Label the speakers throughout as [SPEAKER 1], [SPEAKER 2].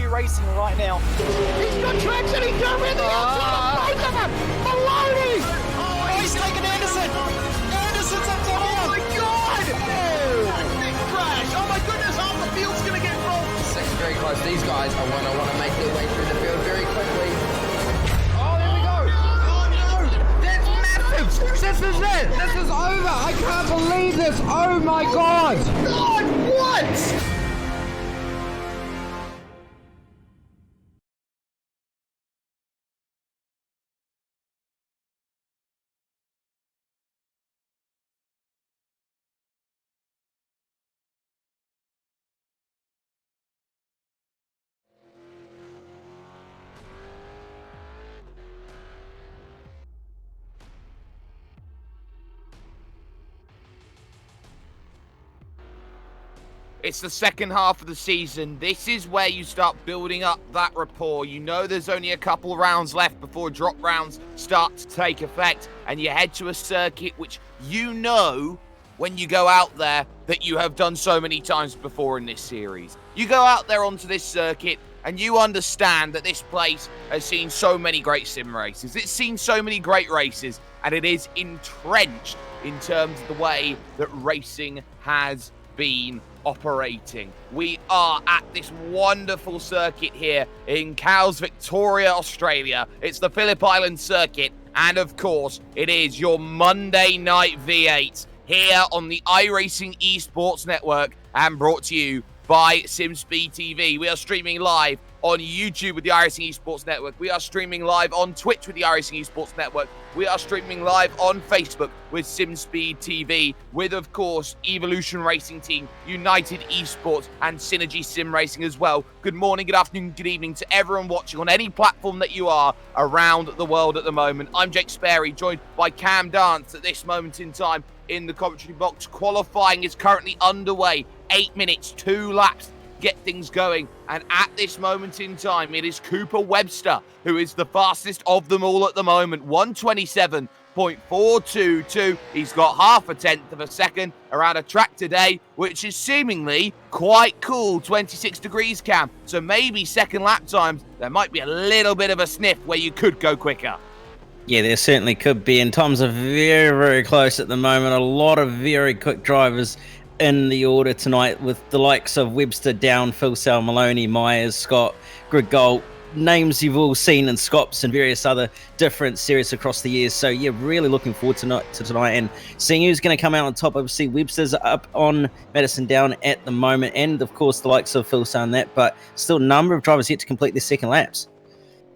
[SPEAKER 1] iRacing right now.
[SPEAKER 2] He's got traction, he's got everything outside of both of them! Maloney!
[SPEAKER 1] Oh, he's taken Anderson! Anderson's up top!
[SPEAKER 2] Oh my god! Oh! Big crash! Oh my goodness, half the field's gonna get rolled!
[SPEAKER 3] Sec's very close. These guys are want to make their way through the field very quickly.
[SPEAKER 2] Oh, there we go!
[SPEAKER 3] Oh no! That's massive! This is it! This is over! I can't believe this! Oh my god!
[SPEAKER 2] God, what?
[SPEAKER 4] It's the second half of the season. This is where you start building up that rapport. You know there's only a couple rounds left before drop rounds start to take effect, and you head to a circuit which you know when you go out there that you have done so many times before in this series. You go out there onto this circuit and you understand that this place has seen so many great sim races. It's seen so many great races, and it is entrenched in terms of the way that racing has been operating. We are at this wonderful circuit here in Cowes, Victoria, Australia. It's the Phillip Island circuit, and of course, it is your Monday night V8 here on the iRacing Esports Network and brought to you by SimSpeed TV. We are streaming live on YouTube with the iRacing Esports Network. We are streaming live on Twitch with the iRacing Esports Network. We are streaming live on Facebook with SimSpeed TV, with, of course, Evolution Racing Team, United Esports, and Synergy Sim Racing as well. Good morning, good afternoon, good evening to everyone watching on any platform that you are around the world at the moment. I'm Jake Sperry, joined by Cam Dance at this moment in time in the commentary box. Qualifying is currently underway. 8 minutes, 2 laps, get things going. And at this moment in time, it is Cooper Webster who is the fastest of them all at the moment. 127.422. He's got half a tenth of a second around a track today, which is seemingly quite cool. 26 degrees, Cam. So maybe second lap times, there might be a little bit of a sniff where you could go quicker.
[SPEAKER 5] Yeah, there certainly could be, and times are very, very close at the moment. A lot of very quick drivers in the order tonight, with the likes of Webster, Down, Phil Sal, Maloney, Myers, Scott, Greg Gold, names you've all seen in Scops and various other different series across the years. So yeah, really looking forward to tonight and seeing who's going to come out on top. Obviously, Webster's up on Madison Down at the moment, and of course the likes of Phil Sal and that, but still a number of drivers yet to complete their second laps.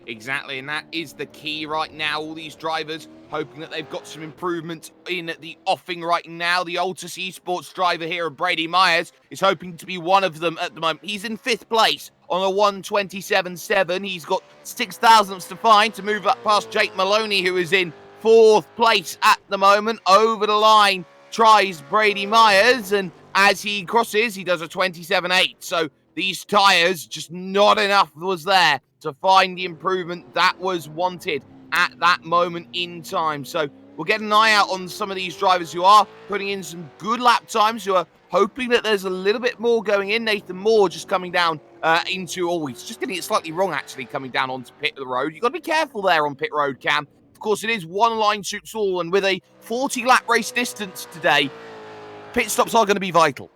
[SPEAKER 4] Exactly, and that is the key right now. All these drivers hoping that they've got some improvement in the offing right now. The Altus Esports driver here, Brady Myers, is hoping to be one of them at the moment. He's in 5th place on a 127.7. He's got 6 thousandths to find to move up past Jake Maloney, who is in 4th place at the moment. Over the line tries Brady Myers, and as he crosses, he does a 27.8. So these tyres, just not enough was there to find the improvement that was wanted at that moment in time. So we'll get an eye out on some of these drivers who are putting in some good lap times, who are hoping that there's a little bit more going in. Nathan Moore just coming down he's just getting it slightly wrong, actually, coming down onto pit road. You've got to be careful there on pit road, Cam. Of course, it is one line suits all, and with a 40-lap race distance today, pit stops are going to be vital.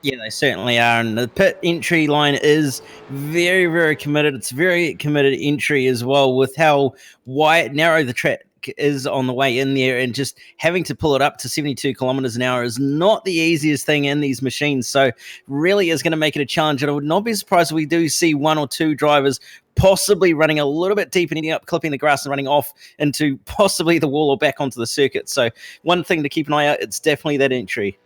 [SPEAKER 5] Yeah, they certainly are, and the pit entry line is very, very committed. It's very committed entry as well, with how narrow the track is on the way in there, and just having to pull it up to 72 kilometers an hour is not the easiest thing in these machines. So really is going to make it a challenge, and I would not be surprised if we do see 1 or 2 drivers possibly running a little bit deep and ending up clipping the grass and running off into possibly the wall or back onto the circuit. So one thing to keep an eye out, it's definitely that entry.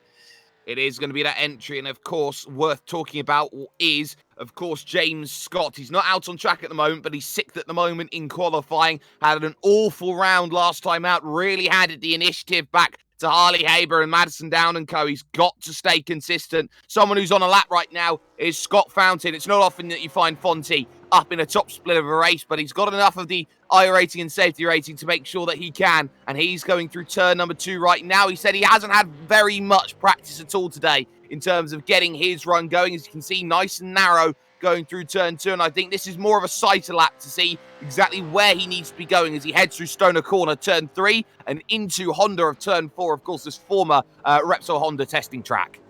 [SPEAKER 4] It is going to be that entry, and of course, worth talking about is, of course, James Scott. He's not out on track at the moment, but he's 6th at the moment in qualifying. Had an awful round last time out, really handed the initiative back to Harley Haber and Madison Down and Co. He's got to stay consistent. Someone who's on a lap right now is Scott Fountain. It's not often that you find Fonty up in a top split of a race, but he's got enough of the iRating and safety rating to make sure that he can, and he's going through turn number 2 right now. He said he hasn't had very much practice at all today in terms of getting his run going. As you can see, nice and narrow going through turn 2, and I think this is more of a sighter lap to see exactly where he needs to be going as he heads through Stoner Corner, turn 3, and into Honda of turn 4, of course, this former Repsol Honda testing track.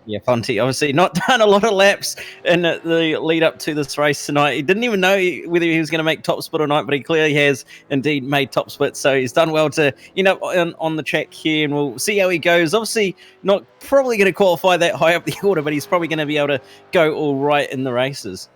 [SPEAKER 5] Yeah, Fonty obviously not done a lot of laps in the lead up to this race tonight. He didn't even know whether he was going to make top split or not, but he clearly has indeed made top split. So he's done well to, on the track here, and we'll see how he goes. Obviously not probably going to qualify that high up the order, but he's probably going to be able to go all right in the races.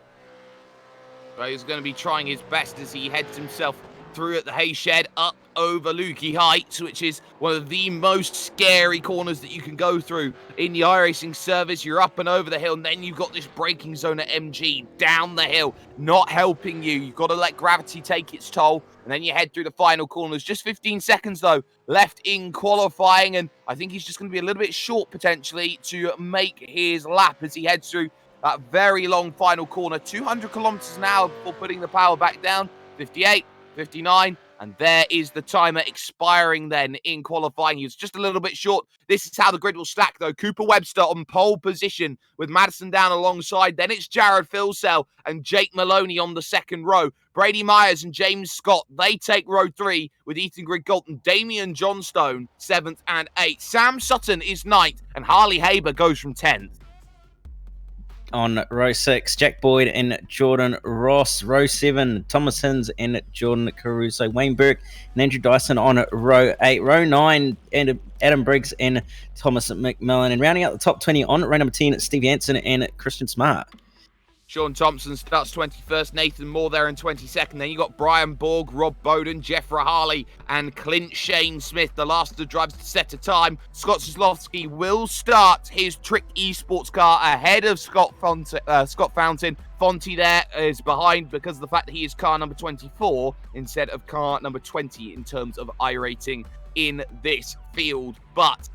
[SPEAKER 4] So he's going to be trying his best as he heads himself through at the hay shed, up over Lukey Heights, which is one of the most scary corners that you can go through in the iRacing service. You're up and over the hill, and then you've got this braking zone at MG down the hill, not helping you. You've got to let gravity take its toll, and then you head through the final corners. Just 15 seconds, though, left in qualifying, and I think he's just going to be a little bit short, potentially, to make his lap as he heads through that very long final corner. 200 kilometers an hour before putting the power back down. 58, 59, and there is the timer expiring then in qualifying. He was just a little bit short. This is how the grid will stack, though. Cooper Webster on pole position with Madison down alongside. Then it's Jared Philsell and Jake Maloney on the second row. Brady Myers and James Scott, they take row 3 with Ethan Griggold and Damian Johnstone 7th and 8th. Sam Sutton is 9th, and Harley Haber goes from 10th.
[SPEAKER 5] On row 6, Jack Boyd and Jordan Ross. Row 7, Thomas Hins and Jordan Caruso. Wayne Burke and Andrew Dyson on row 8. Row 9, and Adam Briggs and Thomas McMillan. And rounding out the top 20 on row number 10, Steve Hansen and Christian Smart.
[SPEAKER 4] Sean Thompson starts 21st, Nathan Moore there in 22nd. Then you got Brian Borg, Rob Bowden, Jeff Rahali, and Clint Shane Smith, the last of the drivers to set a time. Scott Zlowski will start his Trick Esports car ahead of Scott Fountain. Fonty there is behind because of the fact that he is car number 24 instead of car number 20 in terms of iRating in this field. But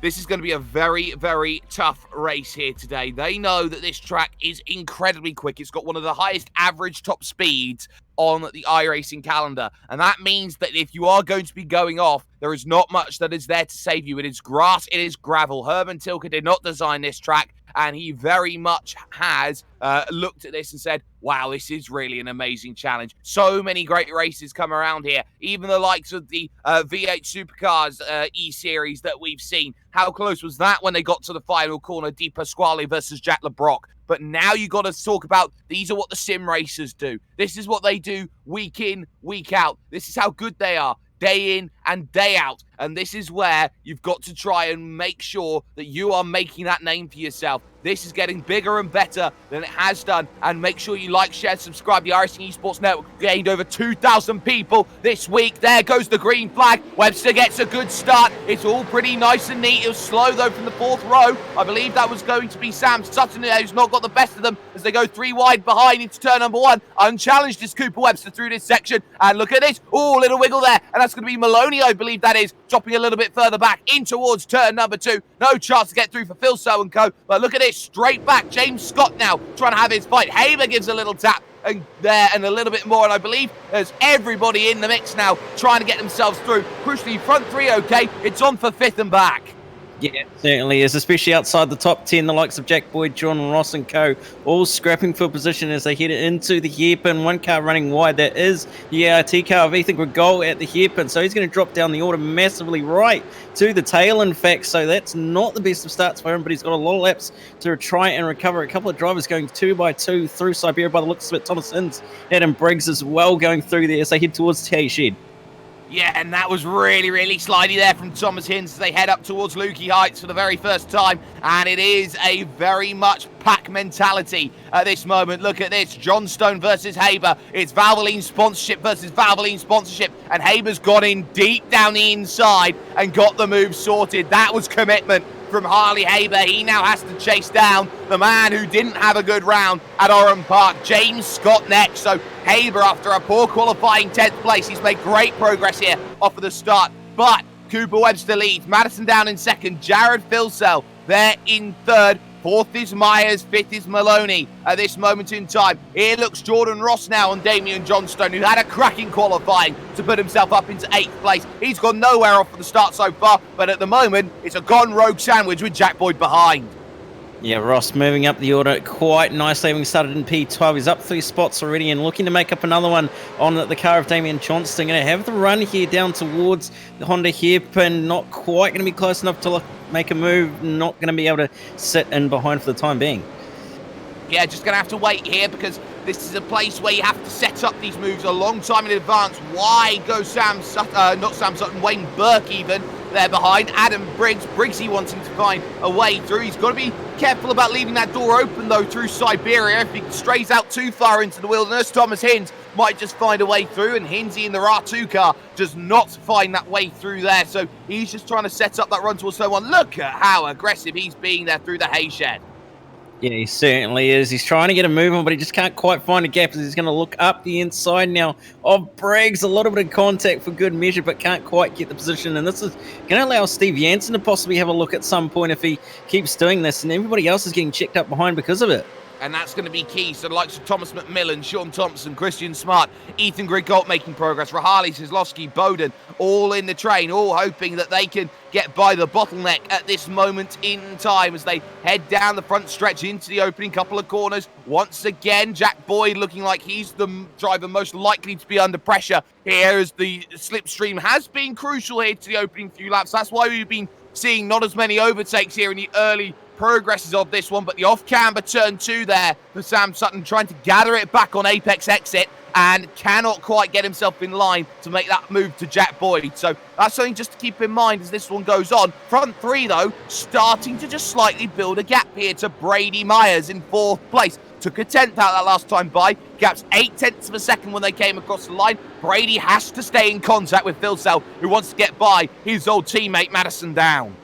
[SPEAKER 4] this is going to be a very, very tough race here today. They know that this track is incredibly quick. It's got one of the highest average top speeds on the iRacing calendar. And that means that if you are going to be going off, there is not much that is there to save you. It is grass, it is gravel. Herman Tilke did not design this track, and he very much has looked at this and said, wow, this is really an amazing challenge. So many great races come around here, even the likes of the V8 Supercars E-Series that we've seen. How close was that when they got to the final corner, Di Pasquale versus Jack LeBrock? But now you got to talk about, these are what the sim racers do. This is what they do week in, week out. This is how good they are, day in and day out. And this is where you've got to try and make sure that you are making that name for yourself. This is getting bigger and better than it has done. And make sure you like, share, subscribe. The iRacing Esports Network gained over 2,000 people this week. There goes the green flag. Webster gets a good start. It's all pretty nice and neat. It was slow, though, from the 4th row. I believe that was going to be Sam Sutton, who's not got the best of them as they go 3 wide behind into turn number 1. Unchallenged is Cooper Webster through this section. And look at this. Oh, little wiggle there. And that's going to be Maloney, I believe that is, dropping a little bit further back in towards turn number 2. No chance to get through for Phil So and co. But look at this. Straight back. James Scott now trying to have his fight. Haber gives a little tap and there and a little bit more. And I believe there's everybody in the mix now trying to get themselves through. Crucially, front 3 okay. It's on for 5th and back.
[SPEAKER 5] Yeah, it certainly is, especially outside the top 10. The likes of Jack Boyd, John Ross and co. all scrapping for position as they head into the hairpin. One car running wide, that is the ART car of Ethan Grigol at the hairpin. So he's going to drop down the order massively right to the tail, in fact. So that's not the best of starts for him, but he's got a lot of laps to try and recover. A couple of drivers going 2 by 2 through Siberia by the looks of it. Thomas Hins, Adam Briggs as well going through there as they head towards Tay Shed.
[SPEAKER 4] Yeah, and that was really, really slidey there from Thomas Hins as they head up towards Lukey Heights for the very first time. And it is a very much pack mentality at this moment. Look at this. Johnstone versus Haber. It's Valvoline sponsorship versus Valvoline sponsorship. And Haber's gone in deep down the inside and got the move sorted. That was commitment from Harley Haber. He now has to chase down the man who didn't have a good round at Oran Park, James Scott next. So Haber, after a poor qualifying 10th place, he's made great progress here off of the start. But Cooper Webster leads. Madison down in 2nd. Jared Philsell there in 3rd. 4th is Myers, 5th is Maloney at this moment in time. Here looks Jordan Ross now on Damian Johnstone, who had a cracking qualifying to put himself up into 8th place. He's gone nowhere off of the start so far, but at the moment, it's a gone rogue sandwich with Jack Boyd behind.
[SPEAKER 5] Yeah, Ross moving up the order quite nicely, having started in P12. He's up 3 spots already and looking to make up another one on the car of Damien Johnston. Going to have the run here down towards the Honda hairpin. Not quite going to be close enough to make a move. Not going to be able to sit in behind for the time being.
[SPEAKER 4] Yeah, just going to have to wait here because this is a place where you have to set up these moves a long time in advance. Why go Wayne Burke even there behind. Adam Briggsy wanting to find a way through. He's got to be careful about leaving that door open though through Siberia. If he strays out too far into the wilderness, Thomas Hinds might just find a way through, and Hinsey in the R2 car does not find that way through there. So he's just trying to set up that run towards someone. Look at how aggressive he's being there through the hay shed.
[SPEAKER 5] Yeah, he certainly is. He's trying to get a move on, but he just can't quite find a gap as he's going to look up the inside now of Briggs. A little bit of contact for good measure, but can't quite get the position. And this is going to allow Steve Jansen to possibly have a look at some point if he keeps doing this. And everybody else is getting checked up behind because of it.
[SPEAKER 4] And that's going to be key. So the likes of Thomas McMillan, Sean Thompson, Christian Smart, Ethan Grigolt making progress, Rahali, Sislowski, Bowden, all in the train, all hoping that they can get by the bottleneck at this moment in time as they head down the front stretch into the opening couple of corners. Once again, Jack Boyd looking like he's the driver most likely to be under pressure here as the slipstream has been crucial here to the opening few laps. That's why we've been seeing not as many overtakes here in the early progresses of this one, but the off-camber turn 2 there for Sam Sutton, trying to gather it back on apex exit and cannot quite get himself in line to make that move to Jack Boyd. So that's something just to keep in mind as this one goes on. Front 3 though, starting to just slightly build a gap here to Brady Myers in 4th place. Took a 10th out that last time by. Gaps 8/10 of a second when they came across the line. Brady has to stay in contact with Phil Sell, who wants to get by his old teammate Madison Down.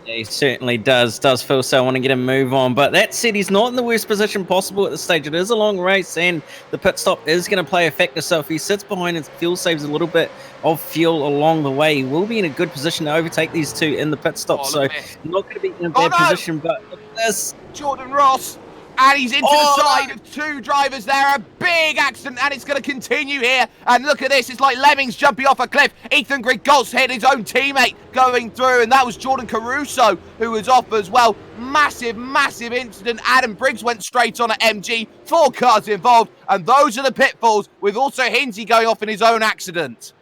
[SPEAKER 5] Yeah, he certainly does feel so want to get a move on. But that said, he's not in the worst position possible at this stage. It is a long race, and the pit stop is going to play a factor. So if he sits behind and fuel saves a little bit of fuel along the way, he will be in a good position to overtake these two in the pit stop. So not going to be in a bad position, but look at this.
[SPEAKER 4] Jordan Ross. And he's into the side of 2 drivers there. A big accident, and it's going to continue here. And look at this. It's like lemmings jumping off a cliff. Ethan Grigolt's hit his own teammate going through, and that was Jordan Caruso who was off as well. Massive, massive incident. Adam Briggs went straight on at MG. 4 cars involved, and those are the pitfalls, with also Hinsey going off in his own accident.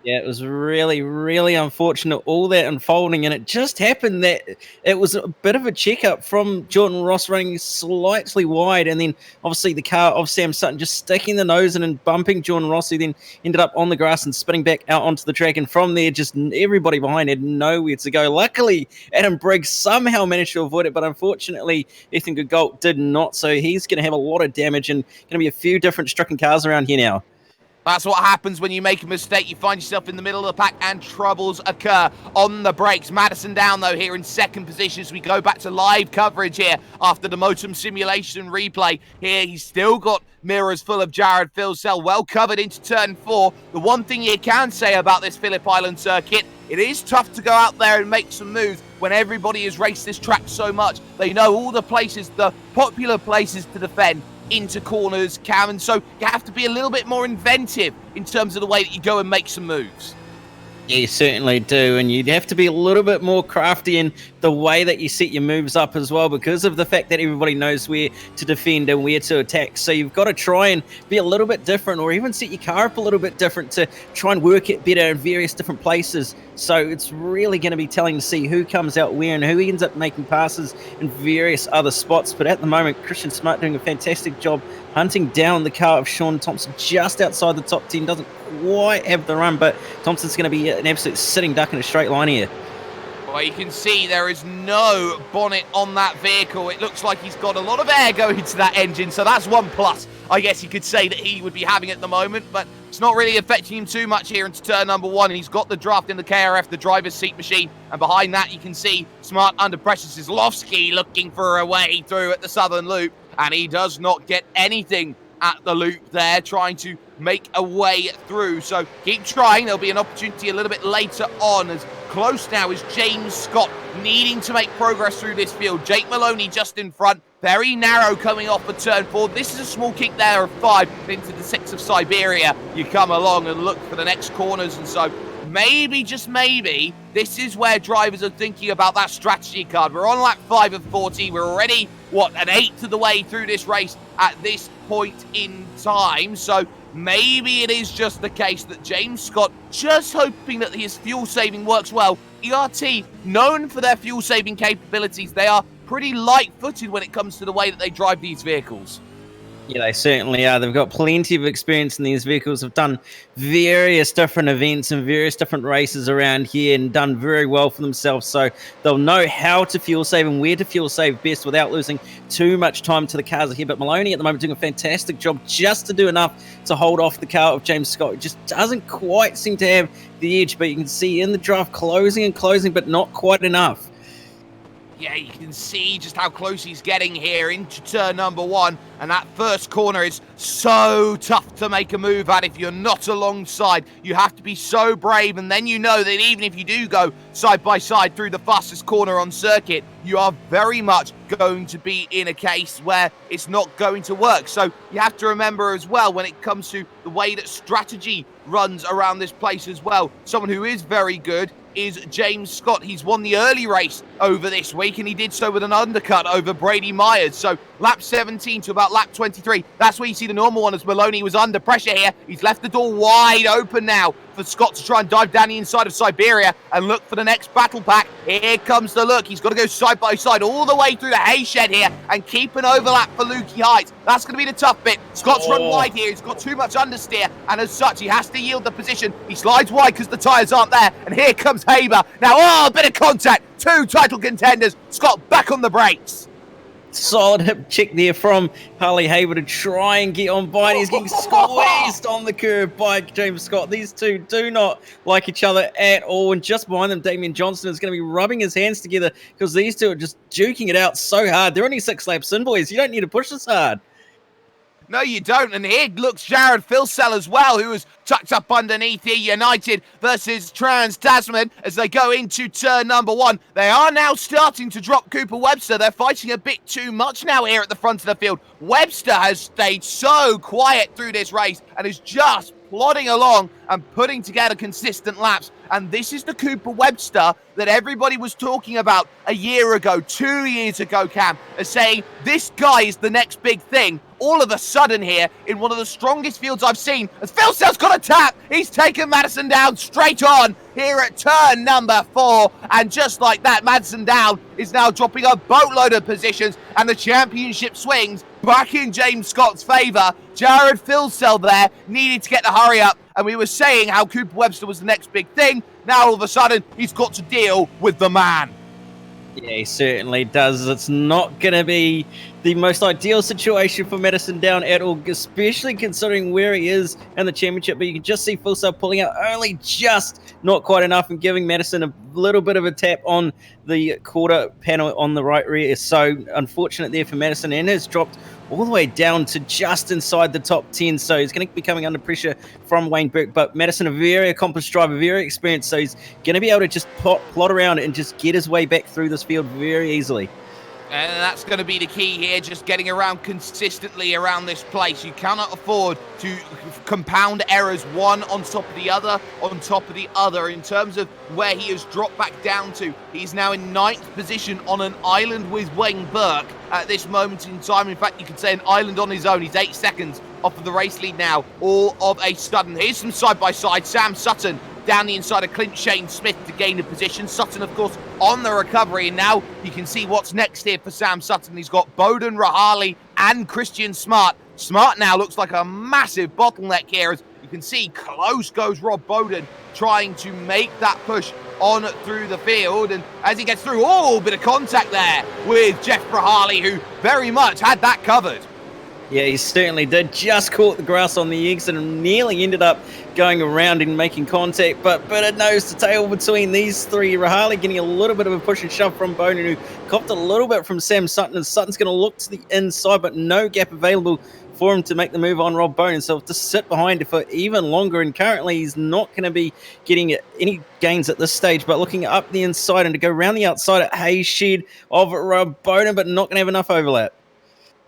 [SPEAKER 5] Yeah, it was really, really unfortunate, all that unfolding, and it just happened that it was a bit of a checkup from Jordan Ross running slightly wide, and then obviously the car of Sam Sutton just sticking the nose in and bumping Jordan Ross, who then ended up on the grass and spinning back out onto the track, and from there, just everybody behind had nowhere to go. Luckily, Adam Briggs somehow managed to avoid it, but unfortunately, Ethan Gogolt did not, so he's going to have a lot of damage, and going to be a few different stricken cars around here now.
[SPEAKER 4] That's what happens when you make a mistake. You find yourself in the middle of the pack and troubles occur on the brakes. Madison Down, though, here in 2nd position as we go back to live coverage here after the Motum simulation replay. Here, he's still got mirrors full of Jared Philsell, well covered into turn 4. The one thing you can say about this Phillip Island circuit, it is tough to go out there and make some moves when everybody has raced this track so much. They know all the places, the popular places to defend into corners, Cam, and so you have to be a little bit more inventive in terms of the way that you go and make some moves.
[SPEAKER 5] Yeah, you certainly do, and you'd have to be a little bit more crafty in the way that you set your moves up as well, because of the fact that everybody knows where to defend and where to attack. So you've got to try and be a little bit different, or even set your car up a little bit different to try and work it better in various different places. So it's really going to be telling to see who comes out where and who ends up making passes in various other spots. But at the moment, Christian Smart doing a fantastic job hunting down the car of Sean Thompson just outside the top 10. Doesn't quite have the run, but Thompson's going to be an absolute sitting duck in a straight line here.
[SPEAKER 4] Well, you can see there is no bonnet on that vehicle. It looks like he's got a lot of air going into that engine, so that's one plus, I guess you could say, that he would be having at the moment, but it's not really affecting him too much here into turn number 1. He's got the draft in the KRF, the driver's seat machine, and behind that you can see Smart under pressure. Sislowski looking for a way through at the southern loop, and he does not get anything at the loop there, trying to make a way through. So keep trying. There'll be an opportunity a little bit later on. As close now is James Scott, needing to make progress through this field. Jake Maloney just in front, very narrow coming off the turn 4. This is a small kick there of 5 into the 6 of Siberia. You come along and look for the next corners, and so maybe, just maybe, this is where drivers are thinking about that strategy card. We're on lap 5 of 40. We're already, an eighth of the way through this race at this point in time. So maybe it is just the case that James Scott, just hoping that his fuel saving works well. ERT, known for their fuel saving capabilities, they are pretty light-footed when it comes to the way that they drive these vehicles.
[SPEAKER 5] Yeah, they certainly are. They've got plenty of experience in these vehicles. Have done various different events and various different races around here and done very well for themselves. So they'll know how to fuel save and where to fuel save best without losing too much time to the cars ahead. But Maloney at the moment doing a fantastic job just to do enough to hold off the car of James Scott. It just doesn't quite seem to have the edge, but you can see in the draft closing and closing, but not quite enough.
[SPEAKER 4] Yeah, you can see just how close he's getting here into turn number 1. And that first corner is so tough to make a move at if you're not alongside. You have to be so brave. And then you know that even if you do go side by side through the fastest corner on circuit, you are very much going to be in a case where it's not going to work. So you have to remember as well, when it comes to the way that strategy runs around this place as well, someone who is very good is James Scott. He's won the early race over this week, and he did so with an undercut over Brady Myers. So lap 17 to about lap 23, that's where you see the normal one as Maloney was under pressure here. He's left the door wide open now for Scott to try and dive down the inside of Siberia and look for the next battle pack. Here comes the look. He's got to go side by side all the way through the hay shed here and keep an overlap for Lukey Heights. That's going to be the tough bit. Scott's run wide here. He's got too much understeer, and as such, he has to yield the position. He slides wide because the tyres aren't there, and here comes Haber. Now, a bit of contact. 2 title contenders. Scott back on the brakes.
[SPEAKER 5] Solid hip check there from Harley Haber to try and get on by, and he's getting squeezed on the curve by James Scott. These two do not like each other at all, and just behind them, Damian Johnson is going to be rubbing his hands together because these two are just duking it out so hard. They're only 6 laps in, boys. You don't need to push this hard.
[SPEAKER 4] No, you don't. And here looks Jared Philsell as well, who was tucked up underneath here. United versus Trans Tasman as they go into turn number 1. They are now starting to drop Cooper Webster. They're fighting a bit too much now here at the front of the field. Webster has stayed so quiet through this race and is just plodding along and putting together consistent laps. And this is the Cooper Webster that everybody was talking about a year ago, 2 years ago, Cam, as saying this guy is the next big thing. All of a sudden here, in one of the strongest fields I've seen, as Phil Sell's got a tap, he's taken Madison down straight on here at turn number 4. And just like that, Madison down is now dropping a boatload of positions, and the championship swings back in James Scott's favour. Jared Philsell there needed to get the hurry up, and we were saying how Cooper Webster was the next big thing. Now all of a sudden, he's got to deal with the man.
[SPEAKER 5] Yeah, he certainly does. It's not going to be the most ideal situation for Madison down at all, especially considering where he is in the championship. But you can just see Philsell pulling out only just not quite enough and giving Madison a little bit of a tap on the quarter panel on the right rear. So unfortunate there for Madison, and has dropped all the way down to just inside the top 10. So he's going to be coming under pressure from Wayne Burke. But Madison, a very accomplished driver, very experienced. So he's going to be able to just plot around and just get his way back through this field very easily.
[SPEAKER 4] And that's going to be the key here, just getting around consistently around this place. You cannot afford to compound errors one on top of the other, in terms of where he has dropped back down to. He's now in 9th position on an island with Wayne Burke at this moment in time. In fact, you could say an island on his own. He's 8 seconds off of the race lead now, all of a sudden. Here's some side-by-side. Sam Sutton down the inside of Clint Shane Smith to gain a position. Sutton, of course, on the recovery. And now you can see what's next here for Sam Sutton. He's got Bowden, Rahali, and Christian Smart. Smart now looks like a massive bottleneck here. As you can see, close goes Rob Bowden, trying to make that push on through the field. And as he gets through, a bit of contact there with Jeff Rahali, who very much had that covered.
[SPEAKER 5] Yeah, he certainly did. Just caught the grass on the exit and nearly ended up going around and making contact. But a nose to tail between these three. Rahali getting a little bit of a push and shove from Bowden, who copped a little bit from Sam Sutton. And Sutton's going to look to the inside, but no gap available for him to make the move on Rob Bowden. So to sit behind it for even longer. And currently he's not going to be getting any gains at this stage. But looking up the inside and to go around the outside at Hayes Shed of Rob Bowden, but not going to have enough overlap.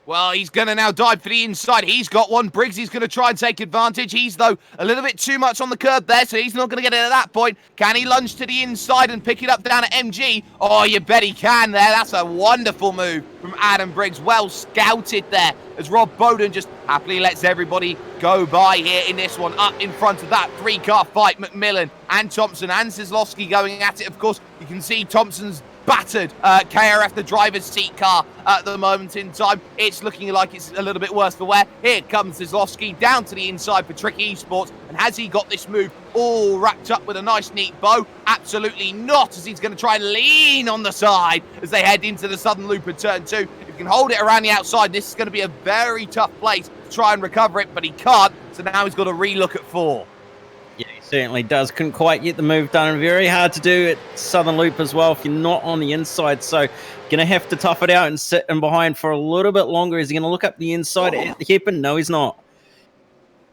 [SPEAKER 4] Well, he's going to now dive for the inside. He's got one. Briggs is going to try and take advantage. He's, though, a little bit too much on the curb there, so he's not going to get it at that point. Can he lunge to the inside and pick it up down at MG? Oh, you bet he can there. That's a wonderful move from Adam Briggs. Well scouted there as Rob Bowden just happily lets everybody go by here in this one. Up in front of that three-car fight, McMillan and Thompson and Kozlowski going at it. Of course, you can see Thompson's battered KRF, the driver's seat car, at the moment in time. It's looking like it's a little bit worse for wear. Here comes Kozlowski down to the inside for Tricky Esports. And has he got this move all wrapped up with a nice neat bow? Absolutely not, as he's going to try and lean on the side as they head into the southern loop of turn 2. If he can hold it around the outside, this is going to be a very tough place to try and recover it, but he can't. So now he's got to relook at 4.
[SPEAKER 5] Yeah, he certainly does. Couldn't quite get the move done. Very hard to do at Southern Loop as well if you're not on the inside. So going to have to tough it out and sit in behind for a little bit longer. Is he going to look up the inside at the hairpin? No, he's not.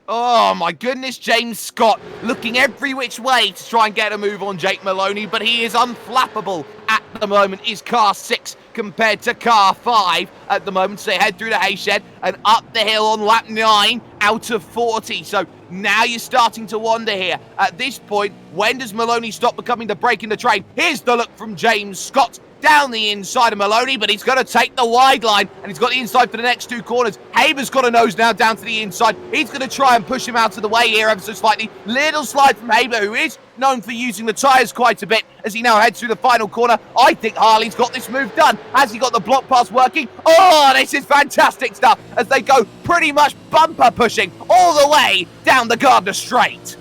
[SPEAKER 4] Oh, my goodness, James Scott looking every which way to try and get a move on Jake Maloney, but he is unflappable at the moment. Is car 6 compared to car 5 at the moment. So they head through the hay shed and up the hill on lap 9 out of 40. So now you're starting to wonder here. At this point, when does Maloney stop becoming the break in the train? Here's the look from James Scott. Down the inside of Maloney, but he's going to take the wide line, and he's got the inside for the next 2 corners. Haber's got a nose now down to the inside. He's going to try and push him out of the way here ever so slightly. Little slide from Haber, who is known for using the tyres quite a bit as he now heads through the final corner. I think Harley's got this move done. Has he got the block pass working? Oh, this is fantastic stuff as they go pretty much bumper pushing all the way down the Gardner Straight.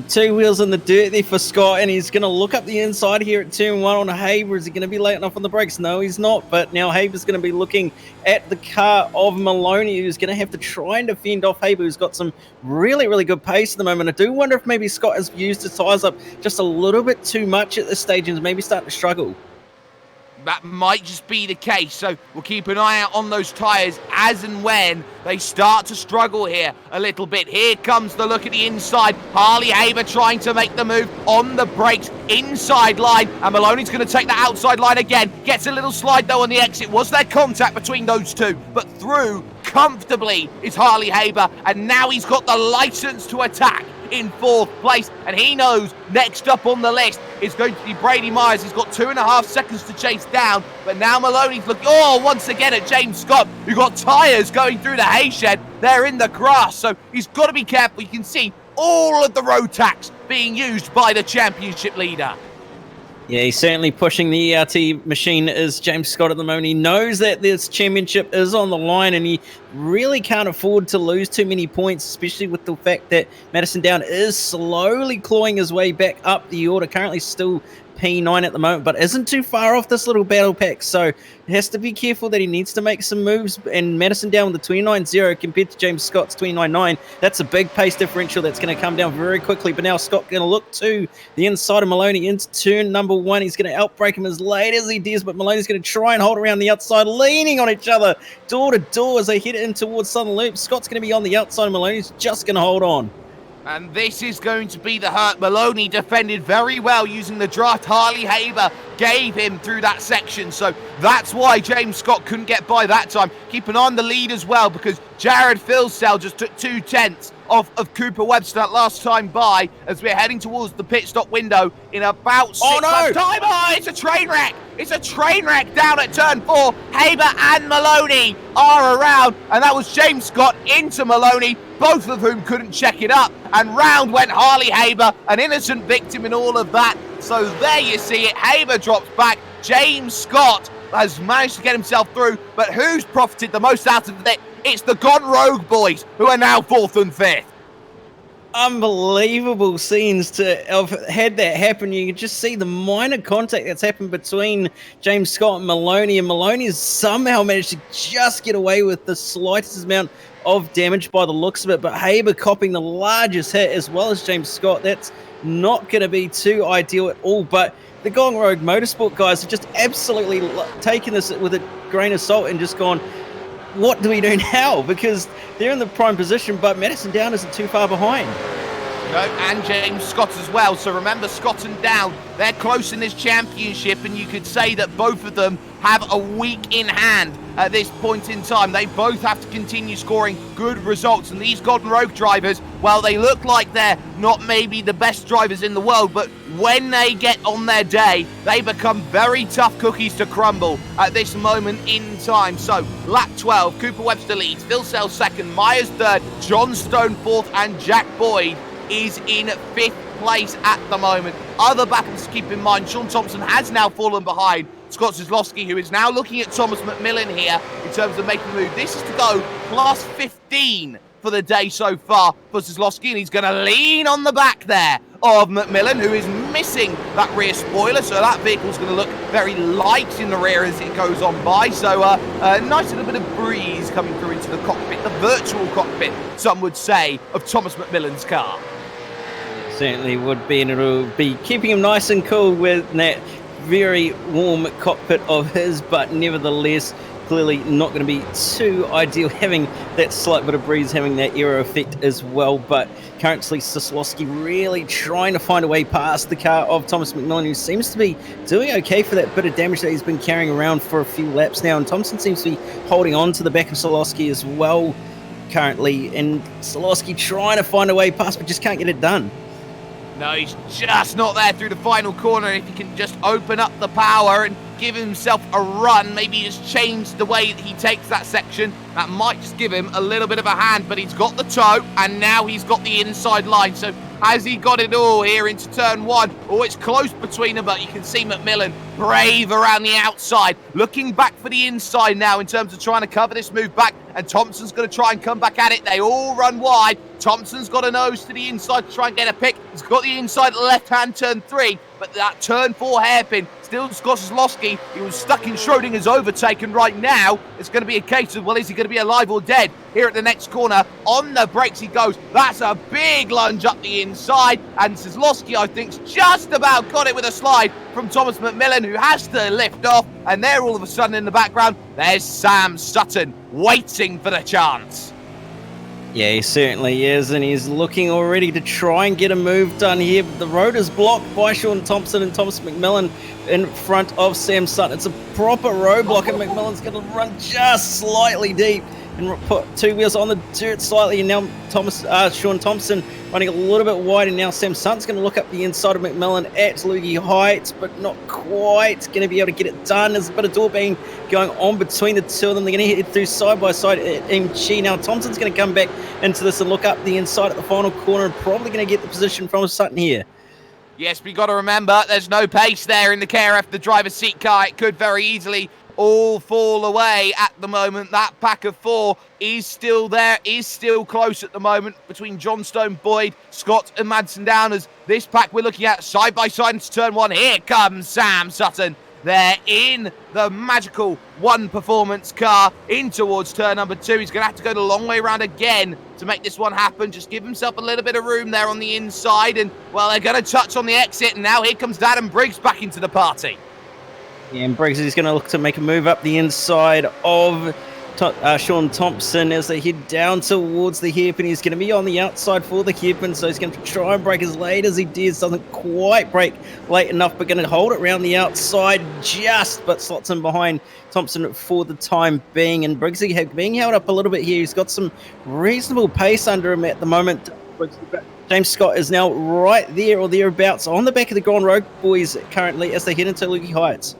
[SPEAKER 5] 2 wheels in the dirt there for Scott, and he's going to look up the inside here at turn 1 on Haber. Is he going to be late enough on the brakes? No, he's not. But now Haber's going to be looking at the car of Maloney, who's going to have to try and defend off Haber, who's got some really, really good pace at the moment. I do wonder if maybe Scott has used his tyres up just a little bit too much at this stage and is maybe starting to struggle.
[SPEAKER 4] That might just be the case, so we'll keep an eye out on those tyres as and when they start to struggle here a little bit. Here comes the look at the inside. Harley Haber trying to make the move on the brakes, inside line, and Maloney's going to take the outside line again. Gets a little slide though on the exit. Was there contact between those two? But through comfortably is Harley Haber, and now he's got the license to attack in 4th place, and he knows next up on the list is going to be Brady Myers. He's got 2.5 seconds to chase down, but now Maloney's looking, once again at James Scott, who got tyres going through the hay shed. They're in the grass, so he's got to be careful. You can see all of the road tax being used by the championship leader.
[SPEAKER 5] Yeah, he's certainly pushing the ERT machine is James Scott at the moment. He knows that this championship is on the line and he really can't afford to lose too many points, especially with the fact that Madison Down is slowly clawing his way back up the order. Currently still P9 at the moment, but isn't too far off this little battle pack, so he has to be careful that he needs to make some moves. And Madison Down with the 29.0 compared to James Scott's 29.9, that's a big pace differential that's going to come down very quickly. But now Scott going to look to the inside of Maloney into turn number 1. He's going to outbrake him as late as he does, but Maloney's going to try and hold around the outside, leaning on each other door to door as they head in towards Southern Loop. Scott's going to be on the outside, and Maloney's just going to hold on.
[SPEAKER 4] And this is going to be the hurt. Maloney defended very well using the draft Harley Haber gave him through that section. So that's why James Scott couldn't get by that time. Keep an eye on the lead as well, because Jared Philsell just took 2/10 off of Cooper Webster that last time by as we're heading towards the pit stop window in about 6 laps time. Oh, it's a train wreck. It's a train wreck down at turn 4. Haber and Maloney are around, and that was James Scott into Maloney, both of whom couldn't check it up, and round went Harley Haber, an innocent victim in all of that. So there you see it. Haber drops back. James Scott has managed to get himself through, but who's profited the most out of it? It's the Gone Rogue boys, who are now 4th and 5th.
[SPEAKER 5] Unbelievable scenes to have had that happen. You can just see the minor contact that's happened between James Scott and Maloney has somehow managed to just get away with the slightest amount of damage by the looks of it. But Haber copping the largest hit as well as James Scott. That's not going to be too ideal at all. But the Gone Rogue Motorsport guys have just absolutely taken this with a grain of salt and just gone, what do we do now? Because they're in the prime position, but Madison Down isn't too far behind.
[SPEAKER 4] No, and James Scott as well. So remember, Scott and Down, they're close in this championship, and you could say that both of them have a week in hand at this point in time. They both have to continue scoring good results, and these Golden Rogue drivers, well, they look like they're not maybe the best drivers in the world, but when they get on their day, they become very tough cookies to crumble at this moment in time. So, lap 12, Cooper Webster leads, Phil Sells second, Myers third, John Stone fourth, and Jack Boyd is in fifth place at the moment. Other battles to keep in mind, Sean Thompson has now fallen behind Scott Zizlowski, who is now looking at Thomas McMillan here in terms of making the move. This is to go plus 15 for the day so far for Zizlowski, and he's going to lean on the back there of McMillan, who is missing that rear spoiler, so that vehicle's going to look very light in the rear as it goes on by. So a nice little bit of breeze coming through into the cockpit, the virtual cockpit, some would say, of Thomas McMillan's car.
[SPEAKER 5] Certainly would be, and it'll be keeping him nice and cool with that very warm cockpit of his, but nevertheless clearly not going to be too ideal having that slight bit of breeze, having that aero effect as well. But currently Zizlowski really trying to find a way past the car of Thomas McMillan, who seems to be doing okay for that bit of damage that he's been carrying around for a few laps now, and Thompson seems to be holding on to the back of Zizlowski as well currently, and Zizlowski trying to find a way past but just can't get it done.
[SPEAKER 4] No, he's just not there through the final corner. If he can just open up the power and give himself a run, maybe just change the way that he takes that section, that might just give him a little bit of a hand. But he's got the toe, and now he's got the inside line. So has he got it all here into turn one? Oh, it's close between them, but you can see McMillan brave around the outside, looking back for the inside now in terms of trying to cover this move back, and Thompson's going to try and come back at it. They all run wide. Thompson's got a nose to the inside to try and get a pick. He's got the inside left-hand turn 3, but that turn 4 hairpin, still Scott Zizlowski, he was stuck in Schrodinger's overtake, and right now it's going to be a case of, well, is he going to be alive or dead? Here at the next corner, on the brakes he goes. That's a big lunge up the inside, and Zizlowski, I think, just about got it with a slide from Thomas McMillan, who has to lift off, and there all of a sudden in the background, there's Sam Sutton waiting for the chance.
[SPEAKER 5] Yeah, he certainly is, and he's looking already to try and get a move done here. But the road is blocked by Sean Thompson and Thomas McMillan in front of Sam Sutton. It's a proper roadblock, and McMillan's going to run just slightly deep and put two wheels on the dirt slightly, and now Sean Thompson running a little bit wide, and now Sam Sutton's going to look up the inside of McMillan at Loogie Heights, but not quite going to be able to get it done. There's a bit of door banging going on between the two of them. They're going to head through side by side at MG. Now Thompson's going to come back into this and look up the inside at the final corner, and probably going to get the position from Sutton here.
[SPEAKER 4] Yes, we got to remember there's no pace there in the KRF, the driver's seat car. It could very easily all fall away at the moment. That pack of 4 is still there, is still close at the moment between John Stone, Boyd, Scott and Madsen Downers. This pack we're looking at side by side into turn 1. Here comes Sam Sutton. They're in the magical One Performance car in towards turn number 2. He's going to have to go the long way around again to make this one happen. Just give himself a little bit of room there on the inside. And, well, they're going to touch on the exit. And now here comes Adam Briggs back into the party.
[SPEAKER 5] Yeah, and Briggs is going to look to make a move up the inside of Sean Thompson as they head down towards the hairpin. He's going to be on the outside for the hairpin, so he's going to try and brake as late as he dares. Doesn't quite brake late enough, but going to hold it around the outside just, but slots in behind Thompson for the time being. And Briggs being held up a little bit here. He's got some reasonable pace under him at the moment. James Scott is now right there or thereabouts on the back of the Grand Rogue boys currently as they head into Loogie Heights.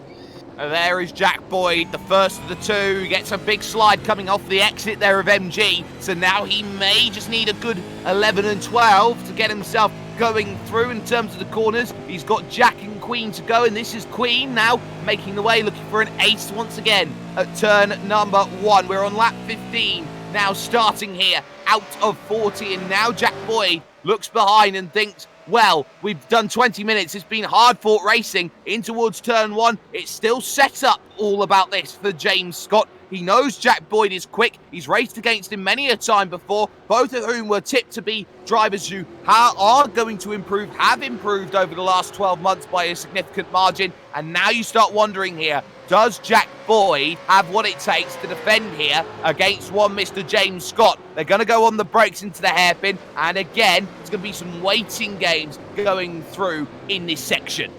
[SPEAKER 4] There is Jack Boyd, the first of the two. He gets a big slide coming off the exit there of MG. So now he may just need a good 11 and 12 to get himself going through in terms of the corners. He's got Jack and Queen to go, and this is Queen now making the way, looking for an ace once again at turn number 1. We're on lap 15 now, starting here out of 40, and now Jack Boyd looks behind and thinks, well, we've done 20 minutes. It's been hard-fought racing in towards turn 1. It's still set up all about this for James Scott. He knows Jack Boyd is quick. He's raced against him many a time before, both of whom were tipped to be drivers who are going to improve, have improved over the last 12 months by a significant margin. And now you start wondering here, does Jack Boyd have what it takes to defend here against one Mr. James Scott? They're going to go on the brakes into the hairpin, and again, it's going to be some waiting games going through in this section.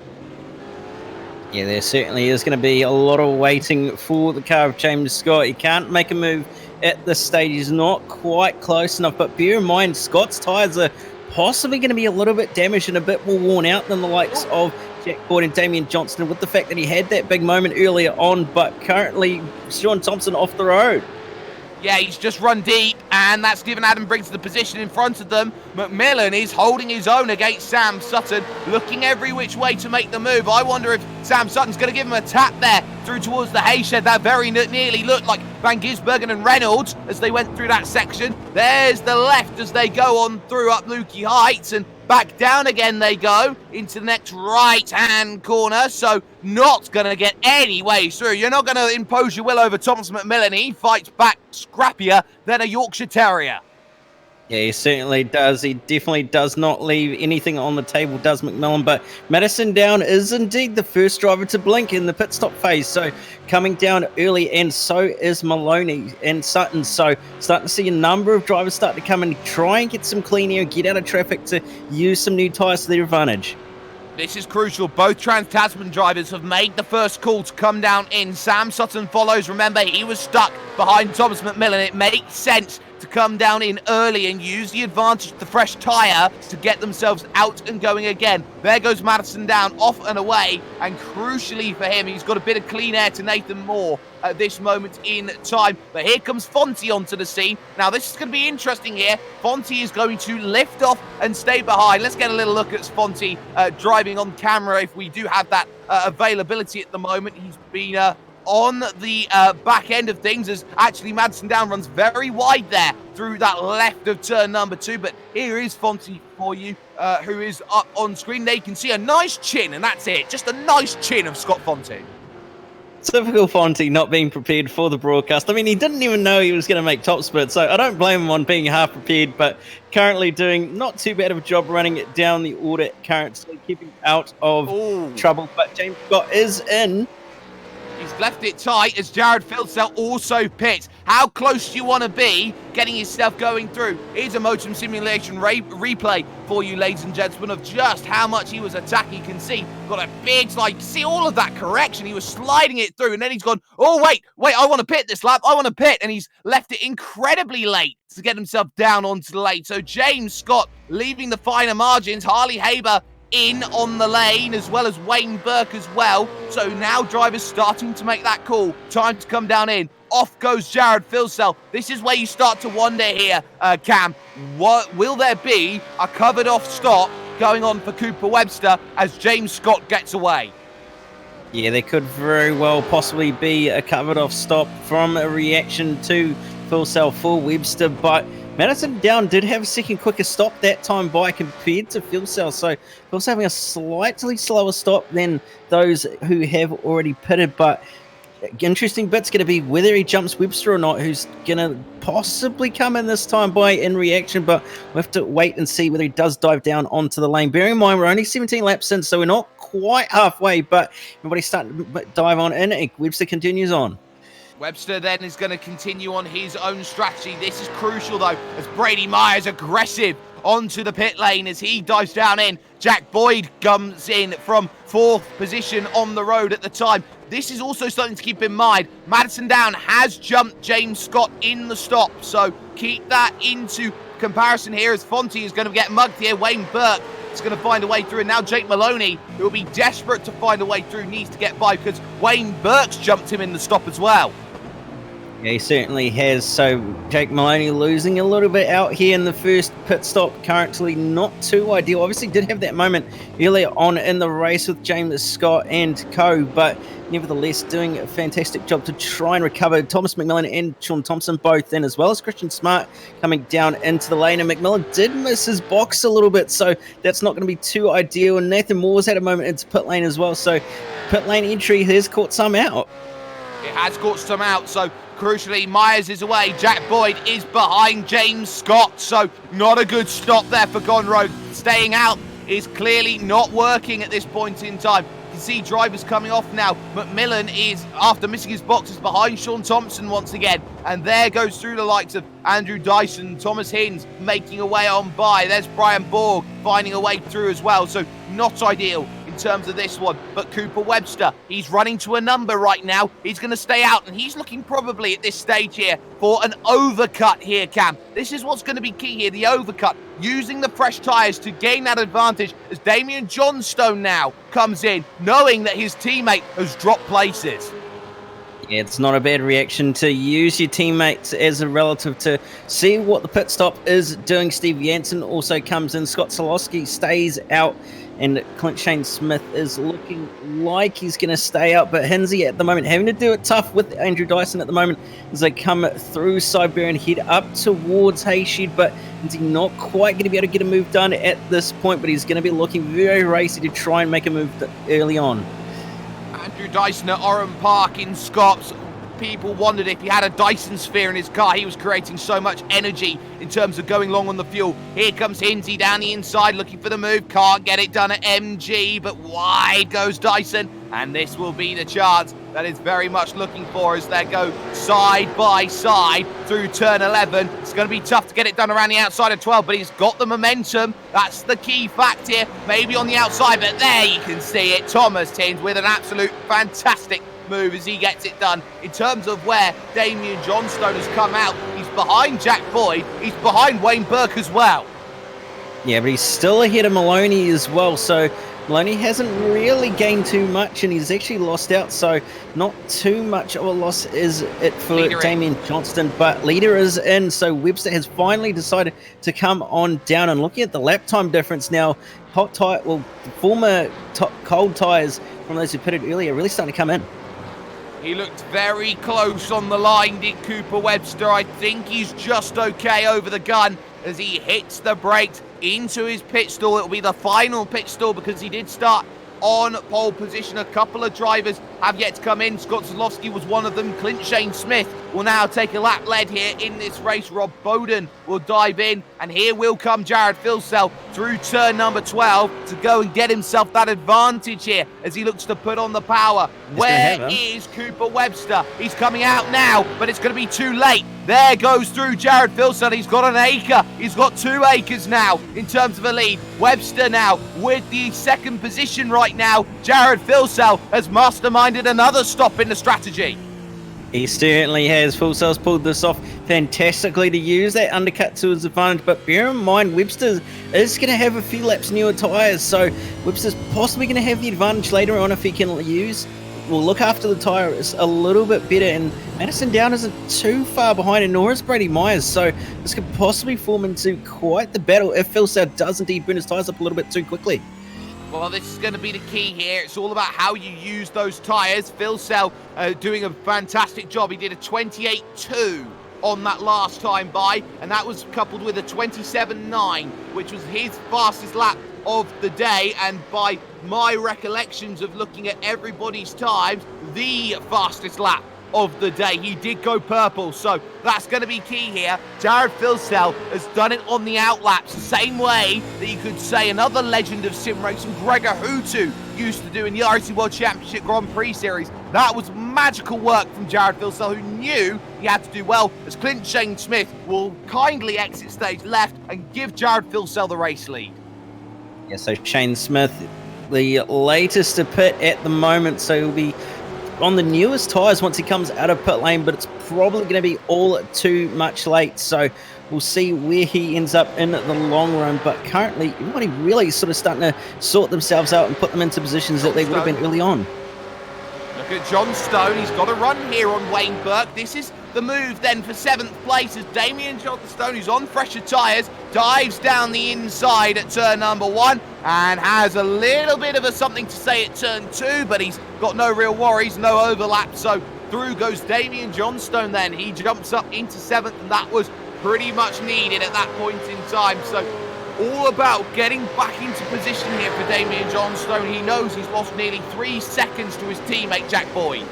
[SPEAKER 5] Yeah, there certainly is going to be a lot of waiting for the car of James Scott. He can't make a move at this stage. He's not quite close enough, but bear in mind, Scott's tyres are possibly going to be a little bit damaged and a bit more worn out than the likes of Jack Boyd and Damian Johnston, with the fact that he had that big moment earlier on, but currently Sean Thompson off the road.
[SPEAKER 4] Yeah, he's just run deep, and that's given Adam Briggs the position in front of them. McMillan is holding his own against Sam Sutton, looking every which way to make the move. I wonder if Sam Sutton's going to give him a tap there through towards the hay shed. That very nearly looked like Van Gisbergen and Reynolds as they went through that section. There's the left as they go on through up Lukey Heights, and back down again they go into the next right-hand corner, so not going to get any way through. You're not going to impose your will over Thomas McMillan. He fights back scrappier than a Yorkshire Terrier.
[SPEAKER 5] Yeah, he certainly does. He definitely does not leave anything on the table, does McMillan. But Madison Down is indeed the first driver to blink in the pit stop phase. So coming down early, and so is Maloney and Sutton. So starting to see a number of drivers start to come and try and get some clean air, get out of traffic to use some new tyres to their advantage.
[SPEAKER 4] This is crucial. Both Trans-Tasman drivers have made the first call to come down in. Sam Sutton follows. Remember, he was stuck behind Thomas McMillan. It makes sense to come down in early and use the advantage of the fresh tyre to get themselves out and going again. There goes Madison Down, off and away, and crucially for him, he's got a bit of clean air to Nathan Moore at this moment in time. But here comes Fonte onto the scene. Now this is going to be interesting here. Fonte is going to lift off and stay behind. Let's get a little look at Fonte driving on camera if we do have that availability at the moment. He's been on the back end of things, as actually Madison Down runs very wide there through that left of turn number 2. But here is Fonte for you, who is up on screen. There you can see a nice chin, and that's it. Just a nice chin of Scott Fonte.
[SPEAKER 5] Typical Fonte not being prepared for the broadcast. I mean, he didn't even know he was going to make top split, so I don't blame him on being half prepared, but currently doing not too bad of a job running it down the order currently, keeping out of trouble. But James Scott is in.
[SPEAKER 4] He's left it tight as Jared Filsell also pits. How close do you want to be getting yourself going through? Here's a motion simulation replay for you, ladies and gentlemen, of just how much he was attacking. You can see, got a big slide. See all of that correction. He was sliding it through, and then he's gone, oh, wait, I want to pit this lap. I want to pit. And he's left it incredibly late to get himself down onto the lane. So James Scott leaving the finer margins. Harley Haber in on the lane, as well as Wayne Burke as well. So now drivers starting to make that call. Time to come down in. Off goes Jared Filsell. This is where you start to wonder here, Cam. What will there be a covered off stop going on for Cooper Webster as James Scott gets away?
[SPEAKER 5] Yeah, there could very well possibly be a covered off stop from a reaction to Filsell for Webster, but Madison Down did have a second quicker stop that time by compared to Filsell, so Filsell having a slightly slower stop than those who have already pitted. But interesting bit's going to be whether he jumps Webster or not, who's going to possibly come in this time by in reaction, but we'll have to wait and see whether he does dive down onto the lane. Bearing in mind, we're only 17 laps in, so we're not quite halfway, but everybody's starting to dive on in. Webster continues on.
[SPEAKER 4] Webster then is going to continue on his own strategy. This is crucial, though, as Brady Myers aggressive onto the pit lane as he dives down in. Jack Boyd comes in from 4th position on the road at the time. This is also something to keep in mind. Madison Down has jumped James Scott in the stop, so keep that into comparison here as Fonte is going to get mugged here. Wayne Burke is going to find a way through, and now Jake Maloney, who will be desperate to find a way through, needs to get by because Wayne Burke's jumped him in the stop as well.
[SPEAKER 5] Yeah, he certainly has. So Jake Maloney losing a little bit out here in the first pit stop. Currently not too ideal. Obviously did have that moment earlier on in the race with James Scott and co, but nevertheless doing a fantastic job to try and recover. Thomas McMillan and Sean Thompson both in, as well as Christian Smart coming down into the lane. And McMillan did miss his box a little bit, so that's not going to be too ideal. And Nathan Moore's had a moment into pit lane as well, so pit lane entry has caught some out.
[SPEAKER 4] It has caught some out, so crucially, Myers is away. Jack Boyd is behind James Scott, so not a good stop there for Gonroad. Staying out is clearly not working at this point in time. You can see drivers coming off now. McMillan is, after missing his boxes, behind Sean Thompson once again. And there goes through the likes of Andrew Dyson, Thomas Hinds making a way on by. There's Brian Borg finding a way through as well. So not ideal in terms of this one. But Cooper Webster, he's running to a number right now. He's going to stay out, and he's looking probably at this stage here for an overcut here, Cam. This is what's going to be key here, the overcut. Using the fresh tyres to gain that advantage as Damien Johnstone now comes in, knowing that his teammate has dropped places.
[SPEAKER 5] Yeah, it's not a bad reaction to use your teammates as a relative to see what the pit stop is doing. Steve Jansen also comes in. Scott Solowski stays out, and Clint Shane Smith is looking like he's going to stay out. But Hinsey at the moment having to do it tough with Andrew Dyson at the moment as they come through Siberian, head up towards Hayshed. But Hinsey not quite going to be able to get a move done at this point, but he's going to be looking very racy to try and make a move early on.
[SPEAKER 4] Andrew Dyson at Oran Park in Scops. People wondered if he had a Dyson sphere in his car. He was creating so much energy in terms of going long on the fuel. Here comes Hinsey down the inside looking for the move. Can't get it done at MG, but wide goes Dyson. And this will be the chance that is very much looking for as they go side by side through turn 11. It's going to be tough to get it done around the outside of 12, but he's got the momentum. That's the key fact here. Maybe on the outside, but there you can see it. Thomas Hinds with an absolute fantastic move as he gets it done. In terms of where Damien Johnstone has come out, he's behind Jack Boyd. He's behind Wayne Burke as well.
[SPEAKER 5] Yeah, but he's still ahead of Maloney as well, so Maloney hasn't really gained too much, and he's actually lost out, so not too much of a loss is it for
[SPEAKER 4] Leader
[SPEAKER 5] Damien Johnston, but leader is in, so Webster has finally decided to come on down. And looking at the lap time difference now, hot tire, well, the former cold tires from those who pitted earlier really starting to come in.
[SPEAKER 4] He looked very close on the line, did Cooper Webster. I think he's just okay over the gun as he hits the brakes into his pit stall. It'll be the final pit stall because he did start on pole position. A couple of drivers have yet to come in. Scott Zlowski was one of them. Clint Shane Smith will now take a lap lead here in this race. Rob Bowden will dive in, and here will come Jared Filsell through turn number 12 to go and get himself that advantage here as he looks to put on the power. Where is Cooper Webster? He's coming out now, but it's going to be too late. There goes through Jared Filsell. He's got an acre. He's got 2 acres now in terms of a lead. Webster now with the second position right now. Jared Filsell has masterminded another stop in the strategy.
[SPEAKER 5] He certainly has. Filsell's pulled this off fantastically to use that undercut to his advantage, but bear in mind Webster is going to have a few laps newer tyres, so Webster's possibly going to have the advantage later on if he can use. We'll look after the tyres a little bit better, and Madison Down isn't too far behind, and nor is Brady Myers, so this could possibly form into quite the battle if Filsell does indeed burn his tyres up a little bit too quickly.
[SPEAKER 4] Well, this is going to be the key here. It's all about how you use those tyres. Filsell doing a fantastic job. He did a 28.2 on that last time by, and that was coupled with a 27.9, which was his fastest lap of the day, and by my recollections of looking at everybody's times, the fastest lap of the day. He did go purple, so that's going to be key here. Jared Filsell has done it on the outlaps, the same way that you could say another legend of sim racing, Gregor Hutu, used to do in the iRacing World Championship Grand Prix Series. That was magical work from Jared Filsell, who knew he had to do well, as Clint Shane Smith will kindly exit stage left and give Jared Filsell the race lead.
[SPEAKER 5] Yeah, so Shane Smith, the latest to pit at the moment, so he'll be on the newest tyres once he comes out of pit lane, but it's probably going to be all too much late, so we'll see where he ends up in the long run. But currently everybody really sort of starting to sort themselves out and put them into positions that they would have been early on.
[SPEAKER 4] Look at Johnstone, he's got a run here on Wayne Burke. This is the move then for 7th place as Damien Johnstone, who's on fresher tyres, dives down the inside at turn number 1 and has a little bit of a something to say at turn 2, but he's got no real worries, no overlap, so through goes Damien Johnstone then. He jumps up into 7th, and that was pretty much needed at that point in time. So all about getting back into position here for Damien Johnstone. He knows he's lost nearly 3 seconds to his teammate Jack Boyd.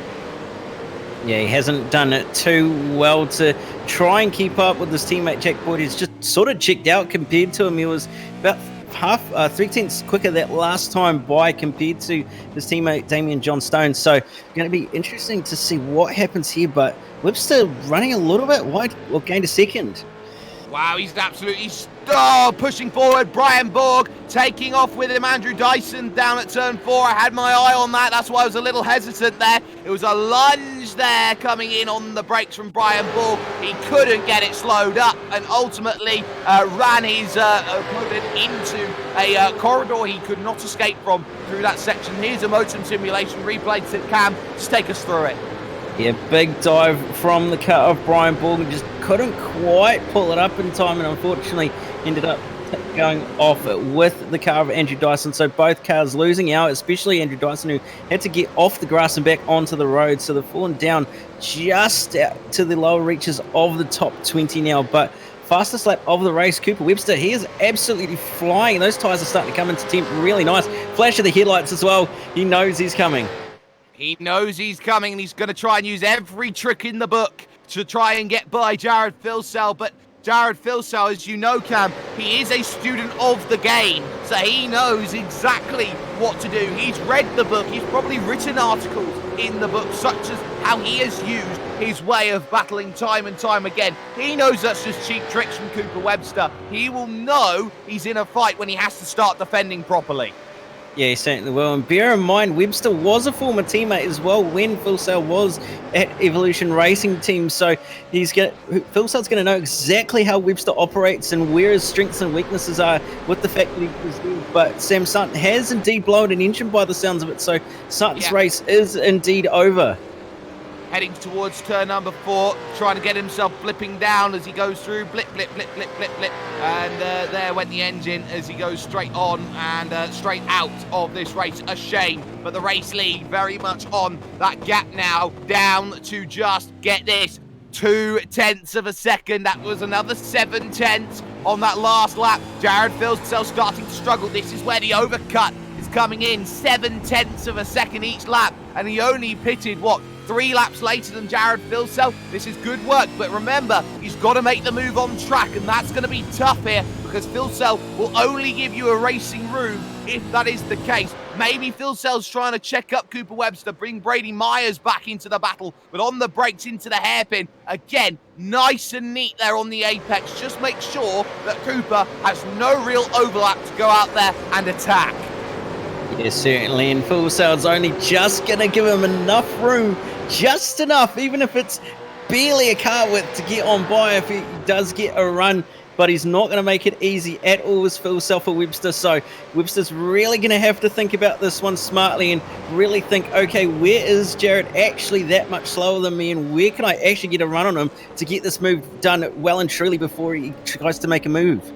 [SPEAKER 5] Yeah, he hasn't done it too well to try and keep up with his teammate Jack Boyd. He's just sort of checked out compared to him. He was about half, 3/10 quicker that last time by compared to his teammate Damien John Stone. So going to be interesting to see what happens here. But Webster running a little bit wide, or gained a second.
[SPEAKER 4] Wow, he's absolutely pushing forward. Brian Borg taking off with him. Andrew Dyson down at turn 4. I had my eye on that. That's why I was a little hesitant there. It was a lunge there coming in on the brakes from Brian Borg. He couldn't get it slowed up and ultimately ran his opponent into a corridor he could not escape from through that section. Here's a motion simulation replay to Cam. Just take us through it.
[SPEAKER 5] Yeah, big dive from the car of Brian Borg, just couldn't quite pull it up in time, and unfortunately ended up going off with the car of Andrew Dyson. So both cars losing out, especially Andrew Dyson, who had to get off the grass and back onto the road. So they've fallen down just out to the lower reaches of the top 20 now. But fastest lap of the race, Cooper Webster, he is absolutely flying. Those tyres are starting to come into temp really nice. Flash of the headlights as well. He knows he's coming.
[SPEAKER 4] He knows he's coming, and he's going to try and use every trick in the book to try and get by Jared Filsell. But Jared Filsell, as you know, Cam, he is a student of the game, so he knows exactly what to do. He's read the book. He's probably written articles in the book, such as how he has used his way of battling time and time again. He knows that's just cheap tricks from Cooper Webster. He will know he's in a fight when he has to start defending properly.
[SPEAKER 5] Yeah, he certainly will. And bear in mind, Webster was a former teammate as well when Filsell was at Evolution Racing Team. So Filsell's going to know exactly how Webster operates and where his strengths and weaknesses are with the fact that he was there. But Sam Sutton has indeed blown an engine by the sounds of it. So Sutton's race is indeed over.
[SPEAKER 4] Heading towards turn number 4, trying to get himself blipping down as he goes through. Blip, blip, blip, blip, blip, blip. And there went the engine as he goes straight on and straight out of this race. A shame, but the race lead very much on that gap now, down to just, get this, 0.2 of a second. That was another 0.7 on that last lap. Jared Filsell starting to struggle. This is where the overcut is coming in. 0.7 of a second each lap, and he only pitted, 3 laps later than Jared Filsell. This is good work, but remember, he's got to make the move on track, and that's going to be tough here because Filsell will only give you a racing room if that is the case. Maybe Filsell's trying to check up Cooper Webster, bring Brady Myers back into the battle, but on the brakes into the hairpin. Again, nice and neat there on the apex. Just make sure that Cooper has no real overlap to go out there and attack.
[SPEAKER 5] Yeah, certainly, and Filsell's only just going to give him enough room, just enough, even if it's barely a car width to get on by if he does get a run, but he's not going to make it easy at all as Filsell for Webster. So Webster's really going to have to think about this one smartly and really think, okay, where is Jared actually that much slower than me, and where can I actually get a run on him to get this move done well and truly before he tries to make a move?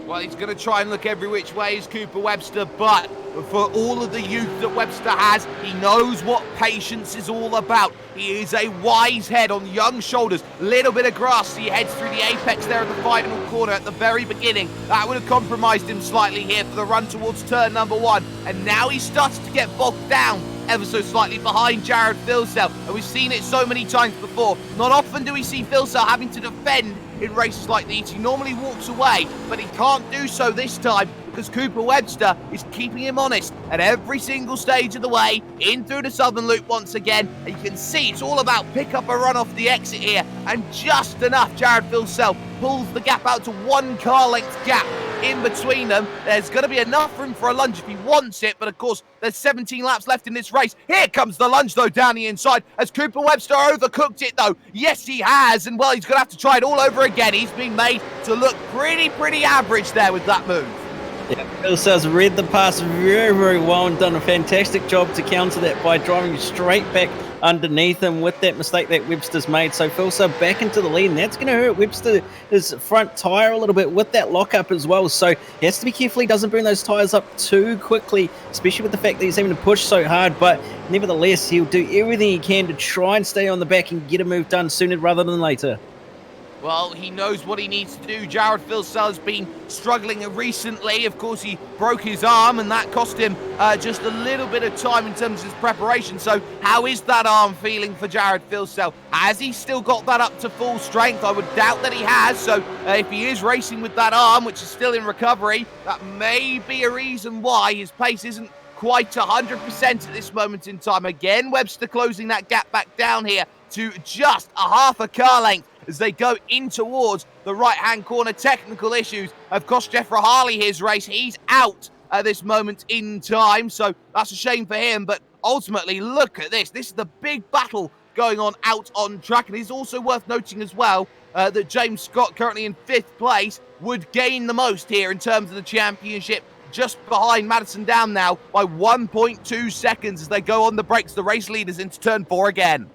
[SPEAKER 4] Well, he's going to try and look every which way is Cooper Webster, but for all of the youth that Webster has, he knows what patience is all about. He is a wise head on young shoulders. Little bit of grass, he heads through the apex there at the final corner at the very beginning. That would have compromised him slightly here for the run towards turn number 1. And now he starts to get bogged down ever so slightly behind Jared Filsell. And we've seen it so many times before. Not often do we see Filsell having to defend in races like these. He normally walks away, but he can't do so this time because Cooper Webster is keeping him honest at every single stage of the way, in through the southern loop once again. And you can see it's all about pick up a run off the exit here, and just enough. Jared Filsell pulls the gap out to 1 car length gap in between them. There's going to be enough room for a lunge if he wants it, but of course there's 17 laps left in this race. Here comes the lunge though down the inside. Has Cooper Webster overcooked it though? Yes, he has, and well, he's going to have to try it all over again. He's been made to look pretty average there with that move.
[SPEAKER 5] Yeah, Filsell's read the pass very, very well and done a fantastic job to counter that by driving straight back underneath him with that mistake that Webster's made. So Filsell back into the lead, and that's going to hurt Webster's front tyre a little bit with that lockup as well. So he has to be careful he doesn't burn those tyres up too quickly, especially with the fact that he's having to push so hard. But nevertheless, he'll do everything he can to try and stay on the back and get a move done sooner rather than later.
[SPEAKER 4] Well, he knows what he needs to do. Jared Philsell has been struggling recently. Of course, he broke his arm, and that cost him just a little bit of time in terms of his preparation. So how is that arm feeling for Jared Philsell? Has he still got that up to full strength? I would doubt that he has. So if he is racing with that arm, which is still in recovery, that may be a reason why his pace isn't quite 100% at this moment in time. Again, Webster closing that gap back down here to just a half a car length as they go in towards the right-hand corner. Technical issues have cost Jeffrey Harley his race. He's out at this moment in time, so that's a shame for him. But ultimately, look at this. This is the big battle going on out on track. And it's also worth noting as well that James Scott, currently in 5th place, would gain the most here in terms of the championship, just behind Madison Down now by 1.2 seconds as they go on the brakes. The race leaders into turn 4 again.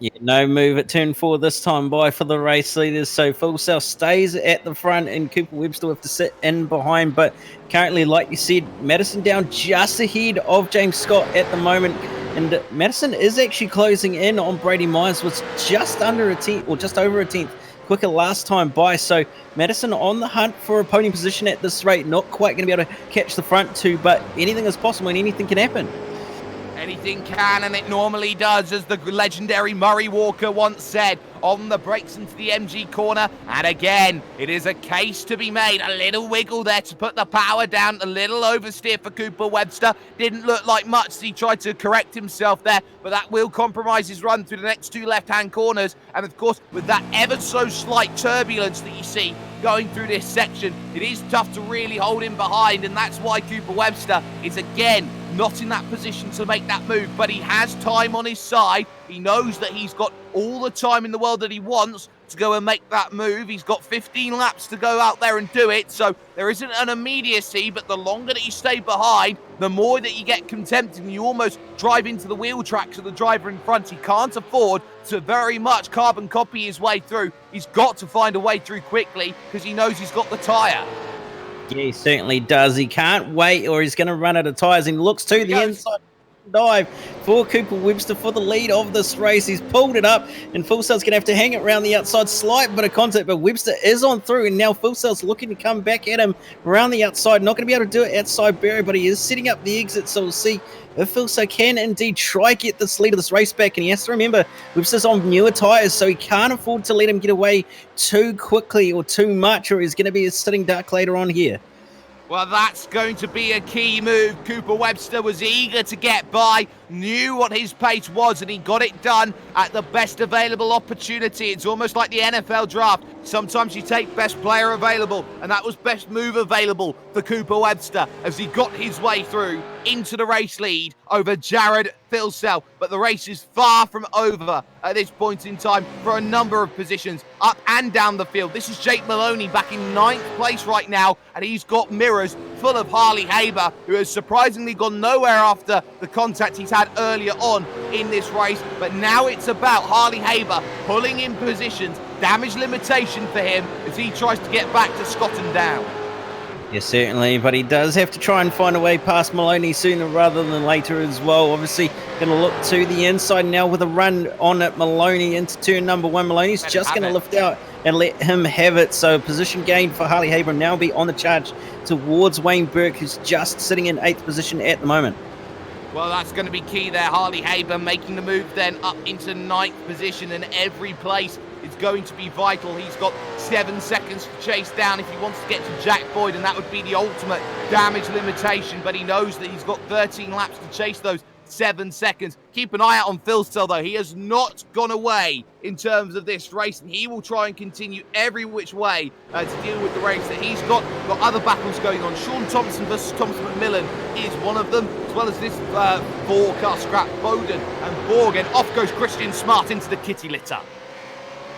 [SPEAKER 5] Yeah, no move at turn 4 this time by for the race leaders. So Philsell stays at the front and Cooper Webster will have to sit in behind. But currently, like you said, Madison Down just ahead of James Scott at the moment. And Madison is actually closing in on Brady Myers, was just under a 10th or just over a 10th quicker last time by. So Madison on the hunt for a podium position at this rate. Not quite going to be able to catch the front two, but anything is possible and anything can happen.
[SPEAKER 4] Anything can, and it normally does, as the legendary Murray Walker once said. On the brakes into the MG corner, and again, it is a case to be made. A little wiggle there to put the power down, a little oversteer for Cooper Webster. Didn't look like much as he tried to correct himself there, but that will compromise his run through the next 2 left-hand corners. And of course, with that ever so slight turbulence that you see going through this section, it is tough to really hold him behind, and that's why Cooper Webster is again not in that position to make that move. But he has time on his side. He knows that he's got all the time in the world that he wants to go and make that move. He's got 15 laps to go out there and do it, so there isn't an immediacy, but the longer that you stay behind, the more that you get contempted and you almost drive into the wheel tracks of the driver in front. He can't afford to very much carbon copy his way through. He's got to find a way through quickly because he knows he's got the tyre.
[SPEAKER 5] Yeah, he certainly does. He can't wait or he's going to run out of tyres, and looks to the inside dive for Cooper Webster for the lead of this race. He's pulled it up, and Philsell's going to have to hang it around the outside. Slight bit of contact, but Webster is on through, and now Philsell's looking to come back at him around the outside. Not going to be able to do it outside barrier, but he is setting up the exit, so we'll see if Philsell can indeed try get this lead of this race back. And he has to remember, Webster's on newer tyres, so he can't afford to let him get away too quickly or too much, or he's going to be a sitting duck later on here.
[SPEAKER 4] Well, that's going to be a key move. Cooper Webster was eager to get by, knew what his pace was, and he got it done at the best available opportunity. It's almost like the NFL draft. Sometimes you take best player available, and that was best move available for Cooper Webster as he got his way through into the race lead over Jared Philsell. But the race is far from over at this point in time for a number of positions up and down the field. This is Jake Maloney back in 9th place right now, and he's got mirrors full of Harley Haber, who has surprisingly gone nowhere after the contact he's had earlier on in this race. But now it's about Harley Haber pulling in positions. Damage limitation for him as he tries to get back to Scott and Down.
[SPEAKER 5] Yes, certainly, but he does have to try and find a way past Maloney sooner rather than later as well. Obviously, going to look to the inside now with a run on at Maloney into turn number 1. Maloney's just going to lift out and let him have it. So position gain for Harley Haber, now be on the charge towards Wayne Burke, who's just sitting in 8th position at the moment.
[SPEAKER 4] Well, that's going to be key there. Harley Haber making the move then up into 9th position, and every place is going to be vital. He's got 7 seconds to chase down if he wants to get to Jack Boyd, and that would be the ultimate damage limitation, but he knows that he's got 13 laps to chase those 7 seconds. Keep an eye out on Philsell, though. He has not gone away in terms of this race, and he will try and continue every which way to deal with the race that he's got. Got other battles going on. Sean Thompson versus Thomas McMillan is one of them, as well as this 4-car scrap, Bowden and Borg, and off goes Christian Smart into the kitty litter.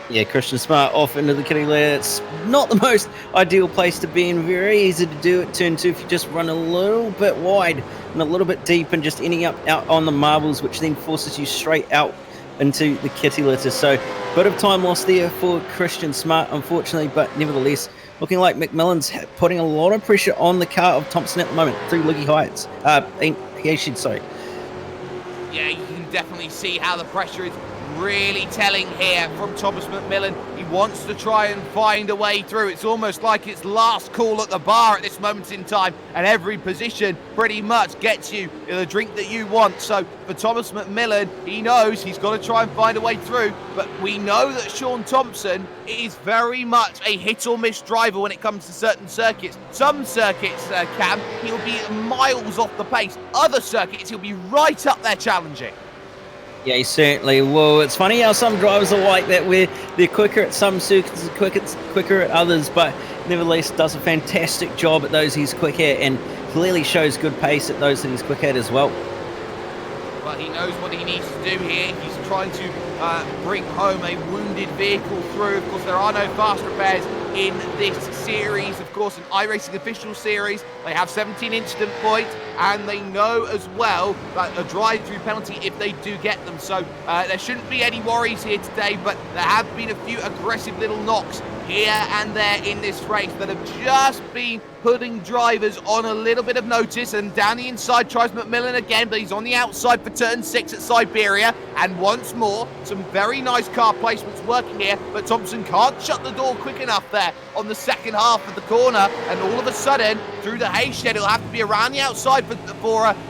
[SPEAKER 5] Yeah, Christian Smart off into the kitty litter. It's not the most ideal place to be in. Very easy to do at turn 2 if you just run a little bit wide and a little bit deep and just ending up out on the marbles, which then forces you straight out into the kitty litter. So bit of time lost there for Christian Smart, unfortunately, but nevertheless, looking like McMillan's putting a lot of pressure on the car of Thompson at the moment through Liggy Heights. Sorry.
[SPEAKER 4] Yeah, you can definitely see how the pressure is really telling here from Thomas McMillan. He wants to try and find a way through. It's almost like it's last call at the bar at this moment in time, and every position pretty much gets you the drink that you want. So for Thomas McMillan, he knows he's got to try and find a way through, but we know that Sean Thompson is very much a hit or miss driver when it comes to certain circuits. Some circuits, Cam, he'll be miles off the pace. Other circuits, he'll be right up there challenging.
[SPEAKER 5] Yeah, he certainly will. It's funny how some drivers are like that, where they're quicker at some circuits and quicker at others, but nevertheless does a fantastic job at those he's quick at, and clearly shows good pace at those that he's quick at as well.
[SPEAKER 4] But he knows what he needs to do here. He's trying to bring home a wounded vehicle through. Of course, there are no fast repairs in this series. Of course, an iRacing official series, they have 17 incident points, and they know as well that a drive-through penalty if they do get them. So there shouldn't be any worries here today, but there have been a few aggressive little knocks here and there in this race that have just been putting drivers on a little bit of notice. And down the inside tries McMillan again, but he's on the outside for turn 6 at Siberia. And once more, some very nice car placements working here, but Thompson can't shut the door quick enough there on the second half of the corner. And all of a sudden, through the hay shed, he'll have to be around the outside for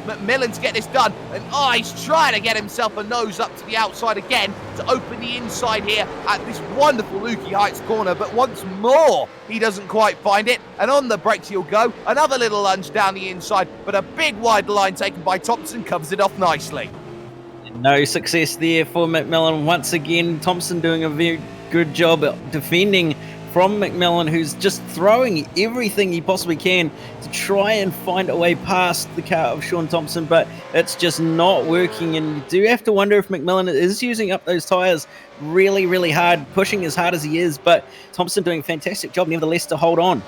[SPEAKER 4] McMillan to get this done. And he's trying to get himself a nose up to the outside again to open the inside here at this wonderful Lukey Heights corner. But once more, he doesn't quite find it, and on the brakes he'll go. Another little lunge down the inside, but a big wide line taken by Thompson covers it off nicely.
[SPEAKER 5] No success there for McMillan. Once again, Thompson doing a very good job at defending from McMillan, who's just throwing everything he possibly can to try and find a way past the car of Sean Thompson, but it's just not working. And you do have to wonder if McMillan is using up those tyres really, really hard, pushing as hard as he is, but Thompson doing a fantastic job nevertheless to hold on.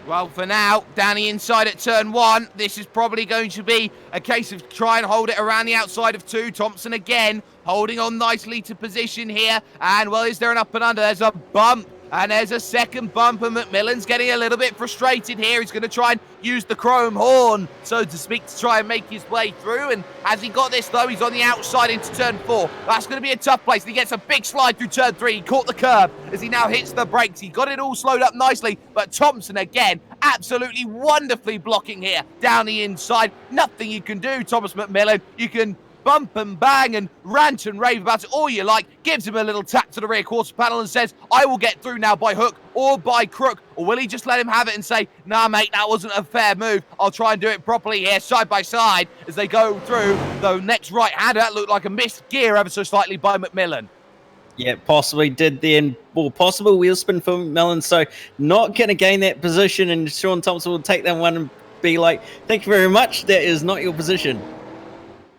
[SPEAKER 4] Well, for now, down the inside at turn 1, this is probably going to be a case of try and hold it around the outside of 2. Thompson again holding on nicely to position here. And, well, is there an up and under? There's a bump. And there's a second bump, and McMillan's getting a little bit frustrated here. He's going to try and use the chrome horn, so to speak, to try and make his way through. And has he got this, though? He's on the outside into turn 4. That's going to be a tough place. He gets a big slide through turn 3. He caught the curb as he now hits the brakes. He got it all slowed up nicely, but Thompson, again, absolutely wonderfully blocking here down the inside. Nothing you can do, Thomas McMillan. You can bump and bang and rant and rave about it all you like, gives him a little tap to the rear quarter panel and says, I will get through now by hook or by crook. Or will he just let him have it and say, nah, mate, that wasn't a fair move. I'll try and do it properly here, side by side, as they go through the next right-hander. That looked like a missed gear ever so slightly by McMillan.
[SPEAKER 5] Yeah, possibly did then. Well, possible wheel spin for McMillan, so not going to gain that position, and Sean Thompson will take that one and be like, thank you very much, that is not your position.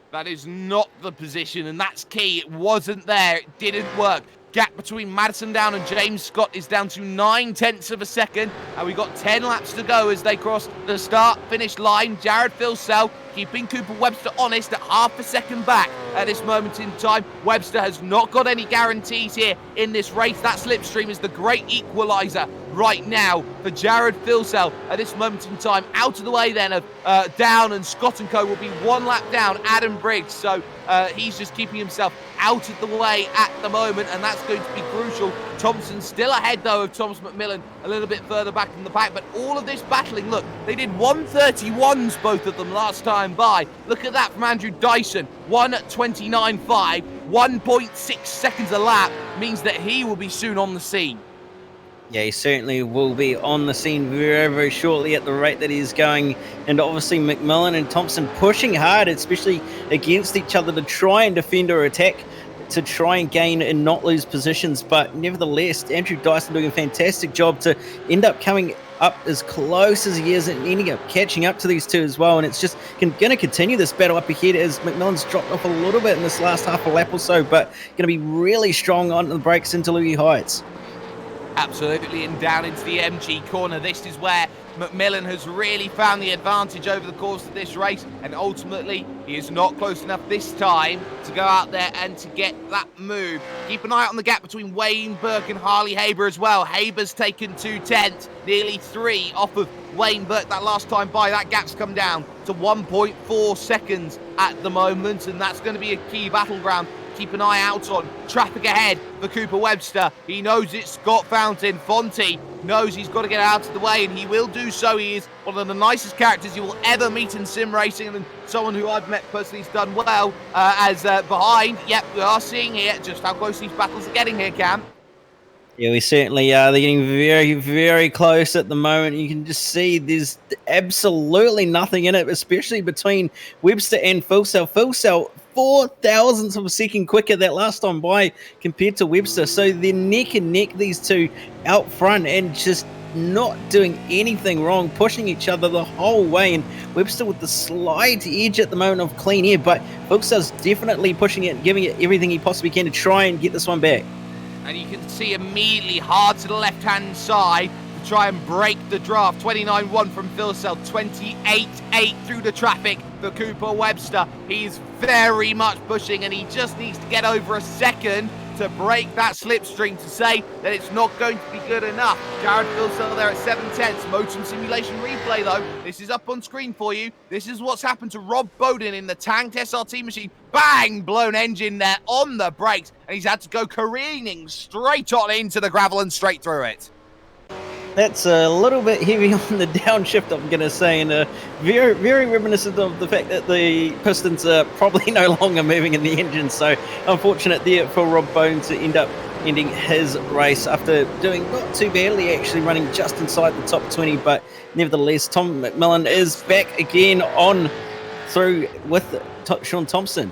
[SPEAKER 4] That is not the position, and that's key. It wasn't there. It didn't work. Gap between Madison Down and James Scott is down to 9/10 of a second, and we've got 10 laps to go as they cross the start-finish line. Jared Phillip keeping Cooper Webster honest at half a second back at this moment in time. Webster has not got any guarantees here in this race. That slipstream is the great equaliser right now for Jared Phillip at this moment in time. Out of the way then of Down, and Scott and Co will be one lap down Adam Briggs, so he's just keeping himself out of the way at the moment, and that's going to be crucial. Thompson still ahead though of Thomas McMillan a little bit further back in the pack, but all of this battling, look, they did 1:31s both of them last time by. Look at that from Andrew Dyson, 1:29.5, 1.6 seconds a lap, means that he will be soon on the scene.
[SPEAKER 5] Yeah, he certainly will be on the scene very, very shortly at the rate that he's going. And obviously McMillan and Thompson pushing hard, especially against each other, to try and defend or attack, to try and gain and not lose positions. But nevertheless, Andrew Dyson doing a fantastic job to end up coming up as close as he is and ending up catching up to these two as well. And it's just going to continue this battle up ahead as McMillan's dropped off a little bit in this last half a lap or so, but going to be really strong on the brakes into Lukey Heights.
[SPEAKER 4] Absolutely, and down into the MG corner. This is where McMillan has really found the advantage over the course of this race, and ultimately he is not close enough this time to go out there and to get that move. Keep an eye out on the gap between Wayne Burke and Harley Haber as well. Haber's taken 2/10, nearly 3 off of Wayne Burke that last time by. That gap's come down to 1.4 seconds at the moment, and that's going to be a key battleground keep an eye out on. Traffic ahead for Cooper Webster. He knows it's Scott Fountain. Fonte knows he's got to get out of the way, and he will do so. He is one of the nicest characters you will ever meet in sim racing, and someone who I've met personally has done well as behind. Yep, we are seeing here just how close these battles are getting here, Cam.
[SPEAKER 5] Yeah, we certainly are. They're getting very, very close at the moment. You can just see there's absolutely nothing in it, especially between Webster and Phillip. Phillip 4,000ths of a second quicker that last time by compared to Webster. So they're neck and neck, these two out front, and just not doing anything wrong, pushing each other the whole way. And Webster with the slight edge at the moment of clean air, but Phillip's definitely pushing it, giving it everything he possibly can to try and get this one back.
[SPEAKER 4] And you can see immediately hard to the left-hand side to try and break the draft. 29-1 from Phillip, 28-8 through the traffic for Cooper Webster. He's very much pushing, and he just needs to get over a second to break that slipstream to say that it's not going to be good enough. Jared Phillip there at 7/10. Motion simulation replay though. This is up on screen for you. This is what's happened to Rob Bowden in the tanked SRT machine. Bang! Blown engine there on the brakes, and he's had to go careening straight on into the gravel and straight through it.
[SPEAKER 5] That's a little bit heavy on the downshift, I'm going to say, and very, very reminiscent of the fact that the pistons are probably no longer moving in the engine. So unfortunate there for Rob Bowden to end up ending his race after doing not too badly, actually running just inside the top 20. But nevertheless, Tom McMillan is back again on through with Sean Thompson.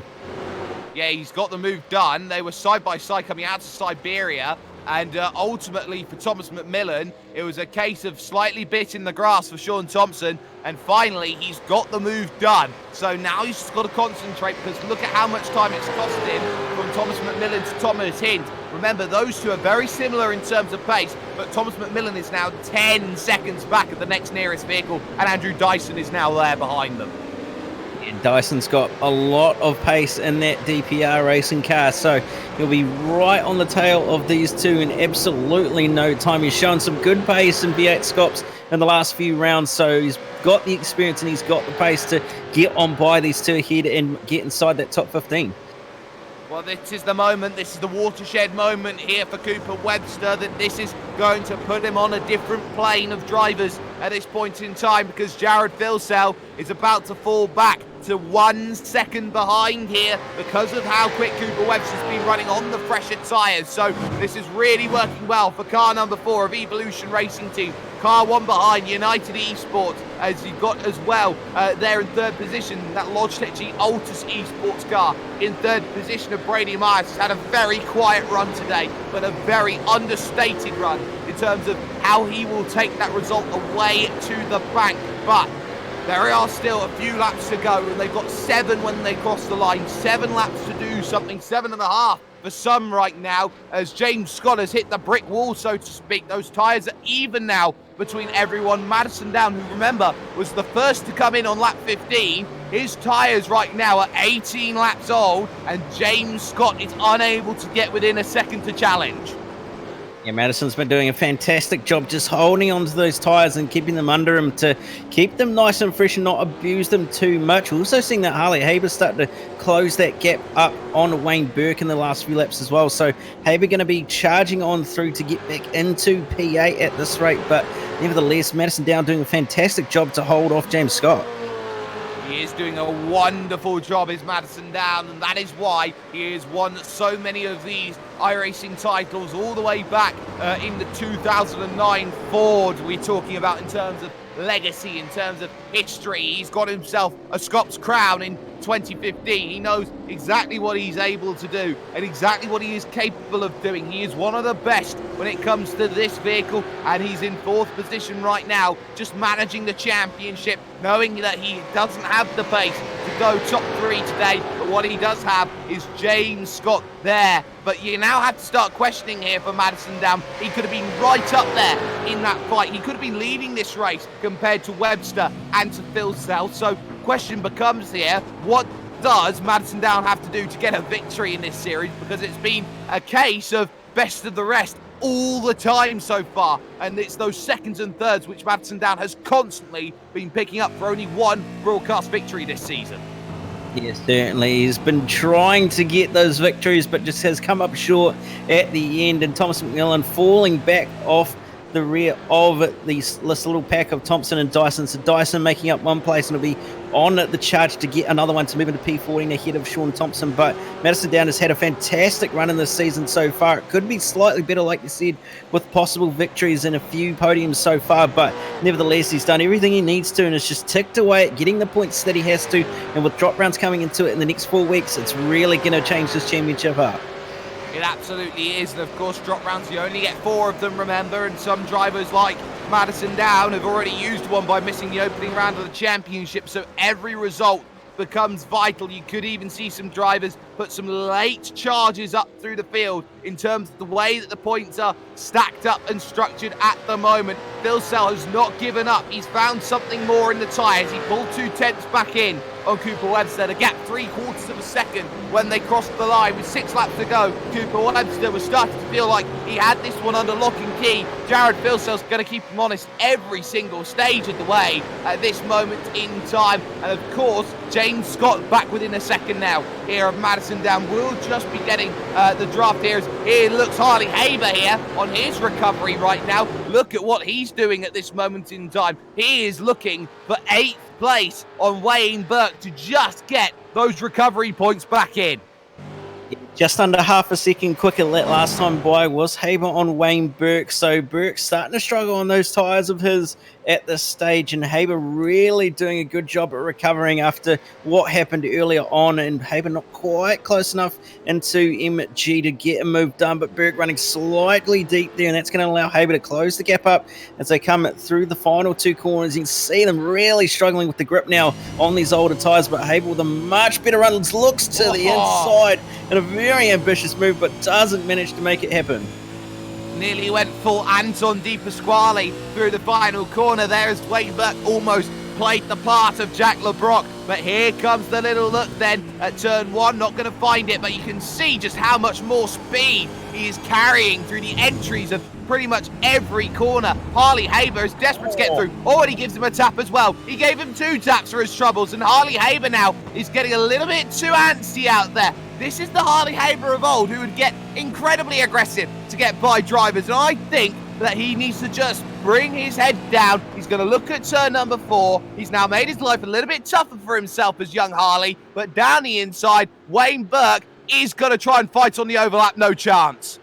[SPEAKER 4] Yeah, he's got the move done. They were side by side coming out to Siberia. And ultimately, for Thomas McMillan, it was a case of slightly bit in the grass for Sean Thompson. And finally, he's got the move done. So now he's just got to concentrate, because look at how much time it's cost him from Thomas McMillan to Thomas Hint. Remember, those two are very similar in terms of pace, but Thomas McMillan is now 10 seconds back at the next nearest vehicle, and Andrew Dyson is now there behind them.
[SPEAKER 5] Dyson's got a lot of pace in that DPR racing car, so he'll be right on the tail of these two in absolutely no time. He's shown some good pace in V8 Scops in the last few rounds, so he's got the experience and he's got the pace to get on by these two ahead and get inside that top 15.
[SPEAKER 4] Well, this is the moment, this is the watershed moment here for Cooper Webster, that this is going to put him on a different plane of drivers at this point in time, because Jared Phillip is about to fall back to 1 second behind here because of how quick Cooper Webster's been running on the fresher tyres. So this is really working well for car number 4 of Evolution Racing Team. Car 1 behind, United Esports, as you've got as well there in third position, that Logitech G Altus Esports car. In third position of Brady Myers, has had a very quiet run today, but a very understated run in terms of how he will take that result away to the bank. But there are still a few laps to go, and they've got 7 when they cross the line. 7 laps to do something, 7.5 for some right now, as James Scott has hit the brick wall, so to speak. Those tyres are even now between everyone. Madison Down, who remember was the first to come in on lap 15, his tyres right now are 18 laps old, and James Scott is unable to get within a second to challenge.
[SPEAKER 5] Yeah, Madison's been doing a fantastic job just holding onto those tyres and keeping them under him to keep them nice and fresh and not abuse them too much. We're also seeing that Harley Haber start to close that gap up on Wayne Burke in the last few laps as well. So Haber going to be charging on through to get back into P8 at this rate. But nevertheless, Madison Down doing a fantastic job to hold off James Scott.
[SPEAKER 4] He is doing a wonderful job, is Madison Down, and that is why he has won so many of these iRacing titles all the way back in the 2009 Ford we're talking about in terms of legacy, in terms of history. He's got himself a Scots crown in 2015. He knows exactly what he's able to do and exactly what he is capable of doing. He is one of the best when it comes to this vehicle, and he's in 4th position right now, just managing the championship, knowing that he doesn't have the pace to go top 3 today, but what he does have is James Scott there. But you now have to start questioning here for Madison Down. He could have been right up there in that fight. He could have been leading this race compared to Webster and to Phillip. So question becomes here, what does Madison Down have to do to get a victory in this series? Because it's been a case of best of the rest all the time so far, and it's those seconds and thirds which Madison Down has constantly been picking up for only one broadcast victory this season.
[SPEAKER 5] Yes, certainly. He's been trying to get those victories, but just has come up short at the end. And Thomas McMillan falling back off the rear of this little pack of Thompson and Dyson. So Dyson making up one place and will be on the charge to get another one to move into P14 ahead of Sean Thompson. But Madison Down has had a fantastic run in this season so far. It could be slightly better, like you said, with possible victories and a few podiums so far. But nevertheless, he's done everything he needs to and has just ticked away at getting the points that he has to. And with drop rounds coming into it in the next 4 weeks, it's really going to change this championship up.
[SPEAKER 4] It absolutely is, and of course drop rounds, you only get 4 of them, remember, and some drivers like Madison Down have already used one by missing the opening round of the championship, so every result becomes vital. You could even see some drivers put some late charges up through the field in terms of the way that the points are stacked up and structured at the moment. Phil Sell has not given up. He's found something more in the tyres. He pulled 2/10 back in on Cooper Webster. The gap 3/4 of a second when they crossed the line with 6 laps to go. Cooper Webster was starting to feel like he had this one under lock and key. Jared Philsell's going to keep him honest every single stage of the way at this moment in time. And of course, James Scott back within a second now here of Madison Down. Will just be getting the draft here. Here looks Harley Haber here on his recovery right now. Look at what he's doing at this moment in time. He is looking for 8th place on Wayne Burke to just get those recovery points back in.
[SPEAKER 5] Just under half a second quicker that last time by was Haber on Wayne Burke. So Burke's starting to struggle on those tyres of his at this stage, and Haber really doing a good job at recovering after what happened earlier on, and Haber not quite close enough into MG to get a move done, but Burke running slightly deep there, and that's going to allow Haber to close the gap up as they come through the final 2 corners. You can see them really struggling with the grip now on these older tyres, but Haber with a much better run, looks to the inside and a very ambitious move, but doesn't manage to make it happen.
[SPEAKER 4] Nearly went full Anton Di Pasquale through the final corner there as Wayne Burke almost played the part of Jack LeBrock. But here comes the little look then at turn 1. Not going to find it, but you can see just how much more speed he is carrying through the entries of pretty much every corner. Harley Haber is desperate to get through. Already gives him a tap as well. He gave him 2 taps for his troubles, and Harley Haber now is getting a little bit too antsy out there. This is the Harley Haber of old who would get incredibly aggressive to get by drivers, and I think that he needs to just bring his head down. He's going to look at turn number 4. He's now made his life a little bit tougher for himself as young Harley, but down the inside, Wayne Burke is going to try and fight on the overlap. No chance.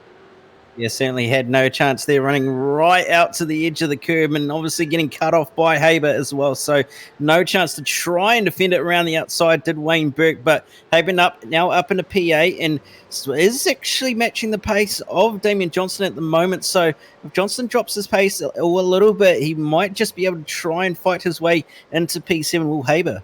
[SPEAKER 5] Yeah, certainly had no chance there, running right out to the edge of the curb and obviously getting cut off by Haber as well. So no chance to try and defend it around the outside did Wayne Burke, but Haber now up into PA and is actually matching the pace of Damian Johnston at the moment. So if Johnston drops his pace a little bit, he might just be able to try and fight his way into P7. Will Haber?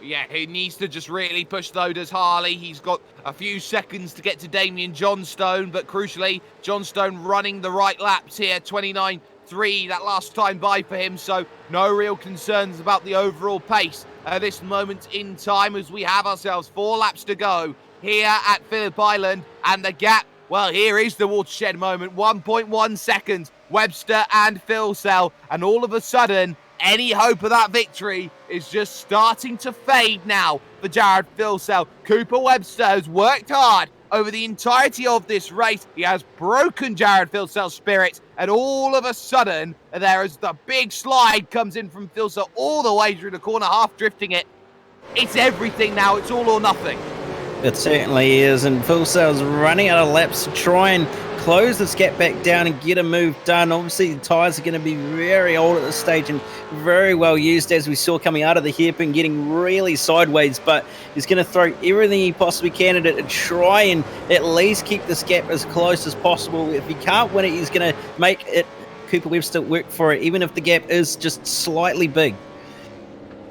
[SPEAKER 4] Yeah, he needs to just really push though, does Harley. He's got a few seconds to get to Damian Johnstone, but crucially, Johnstone running the right laps here, 29.3 that last time by for him, so no real concerns about the overall pace at this moment in time as we have ourselves 4 laps to go here at Phillip Island, and the gap, well, here is the watershed moment, 1.1 seconds, Webster and Phil Sell, and all of a sudden, any hope of that victory is just starting to fade now for Jared Philsell. Cooper Webster has worked hard over the entirety of this race. He has broken Jared Philsell's spirits, and all of a sudden, there is the big slide comes in from Philsell all the way through the corner, half drifting it. It's everything now. It's all or nothing.
[SPEAKER 5] It certainly is, and Philsell's running out of laps to try and close this gap back down and get a move done. Obviously, the tyres are going to be very old at this stage and very well used, as we saw coming out of the hairpin, getting really sideways, but he's going to throw everything he possibly can at it and try and at least keep this gap as close as possible. If he can't win it, he's going to make it Cooper Webster work for it, even if the gap is just slightly big.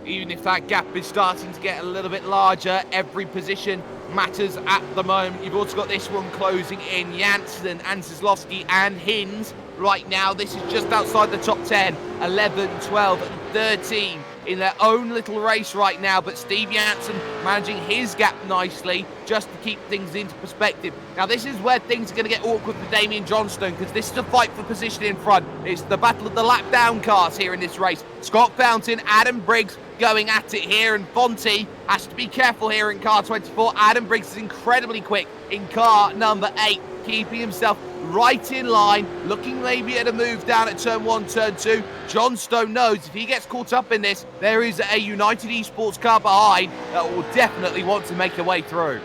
[SPEAKER 4] Even if that gap is starting to get a little bit larger, every position matters at the moment. You've also got this one closing in, Janssen, Anceslowski and Hinz. Right now, this is just outside the top 10, 11, 12 and 13 in their own little race right now, but Steve Janssen managing his gap nicely just to keep things into perspective. Now, this is where things are going to get awkward for Damian Johnstone, because this is a fight for position in front. It's the battle of the lap down cars here in this race. Scott Fountain, Adam Briggs, going at it here, and Fonte has to be careful here in car 24. Adam Briggs is incredibly quick in car number 8, keeping himself right in line, looking maybe at a move down at turn 1, turn 2. John Stone knows if he gets caught up in this, there is a United Esports car behind that will definitely want to make a way through.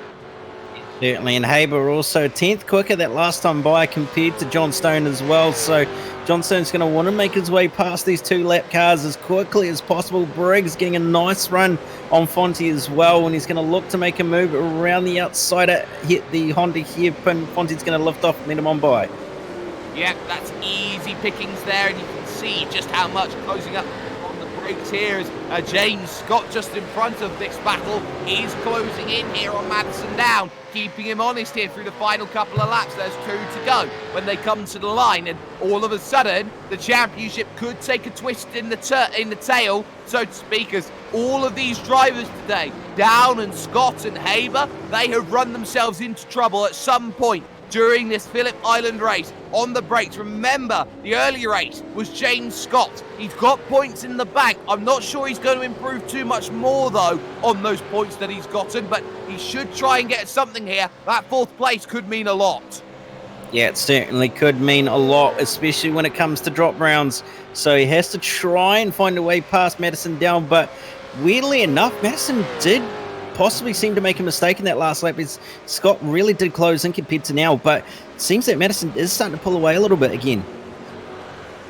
[SPEAKER 5] Certainly, and Haber also 10th quicker that last time by compared to John Stone as well. So John Stone's going to want to make his way past these 2-lap cars as quickly as possible. Briggs getting a nice run on Fonte as well, and he's going to look to make a move around the outside, hit the Honda hairpin. Fonte's going to lift off and let him on by.
[SPEAKER 4] Yeah, that's easy pickings there, and you can see just how much closing up on the brakes here as James Scott just in front of this battle is closing in here on Madison Down, keeping him honest here through the final couple of laps. There's 2 to go when they come to the line, and all of a sudden the championship could take a twist in the tail, so to speak, as all of these drivers today, Down and Scott and Haber, they have run themselves into trouble at some point during this Phillip Island race on the brakes. Remember, the early race was James Scott. He's got points in the bank. I'm not sure he's going to improve too much more, though, on those points that he's gotten, but he should try and get something here. That 4th place could mean a lot.
[SPEAKER 5] Yeah, it certainly could mean a lot, especially when it comes to drop rounds. So he has to try and find a way past Madison Down, but weirdly enough, Madison did possibly seem to make a mistake in that last lap. Scott really did close in compared to now, but it seems that Madison is starting to pull away a little bit again.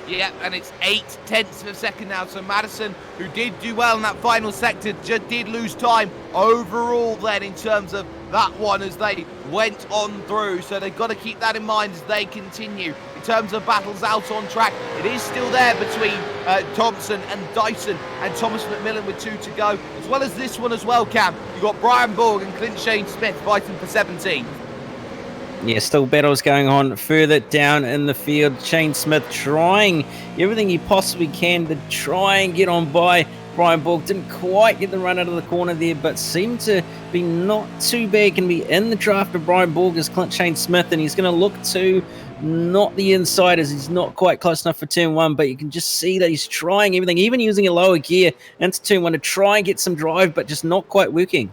[SPEAKER 4] Yeah, and it's 0.8 of a second now. So Madison, who did do well in that final sector, just did lose time overall then in terms of that one as they went on through. So they've got to keep that in mind as they continue. In terms of battles out on track, it is still there between Thompson and Dyson and Thomas McMillan with 2 to go, as well as this one as well, Cam. You've got Brian Borg and Clint Shane Smith fighting for 17.
[SPEAKER 5] Yeah, still battles going on further down in the field. Shane Smith trying everything he possibly can to try and get on by Brian Borg. Didn't quite get the run out of the corner there, but seemed to be not too bad. Can be in the draft of Brian Borg as Clint Shane Smith, and he's going to look to not the inside as he's not quite close enough for turn 1, but you can just see that he's trying everything, even using a lower gear into turn 1 to try and get some drive, but just not quite working.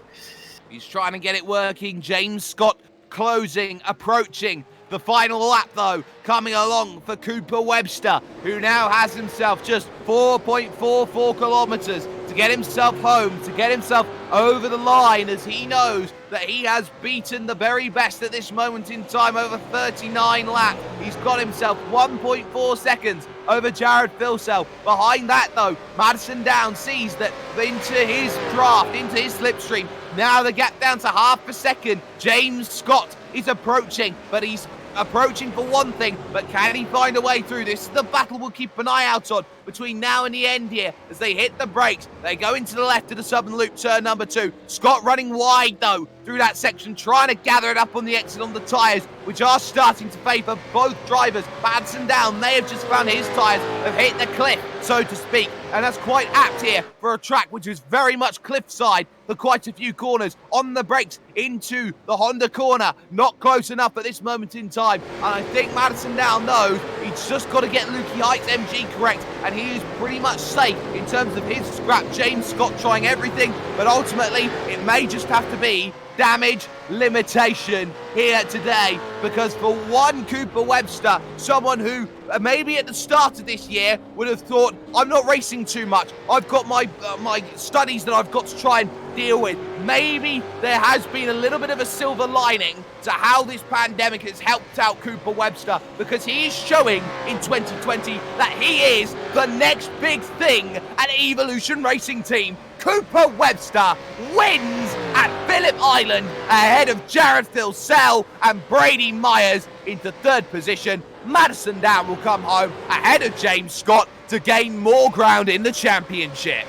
[SPEAKER 4] He's trying to get it working. James Scott closing, approaching the final lap, though, coming along for Cooper Webster, who now has himself just 4.44 kilometers to get himself home, to get himself over the line, as he knows that he has beaten the very best at this moment in time over 39 laps. He's got himself 1.4 seconds over Jared Filsell. Behind that, though, Madison Down sees that into his draft, into his slipstream. Now the gap down to half a second. James Scott is approaching, but he's approaching for one thing, but can he find a way through? This is the battle we'll keep an eye out on between now and the end here as they hit the brakes. They go into the left of the southern loop, turn number 2. Scott running wide, though, through that section, trying to gather it up on the exit on the tyres, which are starting to favour both drivers. Madison Down, they have just found his tyres have hit the cliff, so to speak, and that's quite apt here for a track which is very much cliffside for quite a few corners. On the brakes into the Honda corner, not close enough at this moment in time, and I think Madison Down knows he's just got to get Lukey Heights MG correct, and he is pretty much safe in terms of his scrap. James Scott trying everything, but ultimately it may just have to be damage limitation here today, because for one Cooper Webster, someone who maybe at the start of this year would have thought, I'm not racing too much, I've got my studies that I've got to try and deal with. Maybe there has been a little bit of a silver lining to how this pandemic has helped out Cooper Webster, because he is showing in 2020 that he is the next big thing at Evolution Racing Team. Cooper Webster wins at Phillip Island ahead of Jared Filsell and Brady Myers into 3rd position. Madison Down will come home ahead of James Scott to gain more ground in the championship.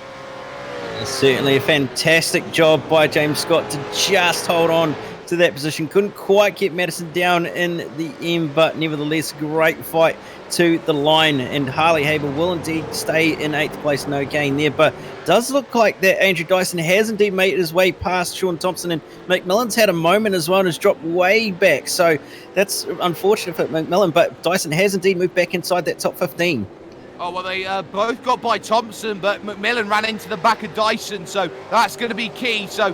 [SPEAKER 5] Certainly a fantastic job by James Scott to just hold on to that position. Couldn't quite get Madison Down in the end, but nevertheless, great fight to the line, and Harley Haber will indeed stay in 8th place, no gain there, but does look like that Andrew Dyson has indeed made his way past Sean Thompson, and McMillan's had a moment as well and has dropped way back, so that's unfortunate for McMillan, but Dyson has indeed moved back inside that top 15.
[SPEAKER 4] Oh, well, they both got by Thompson, but McMillan ran into the back of Dyson, so that's going to be key. So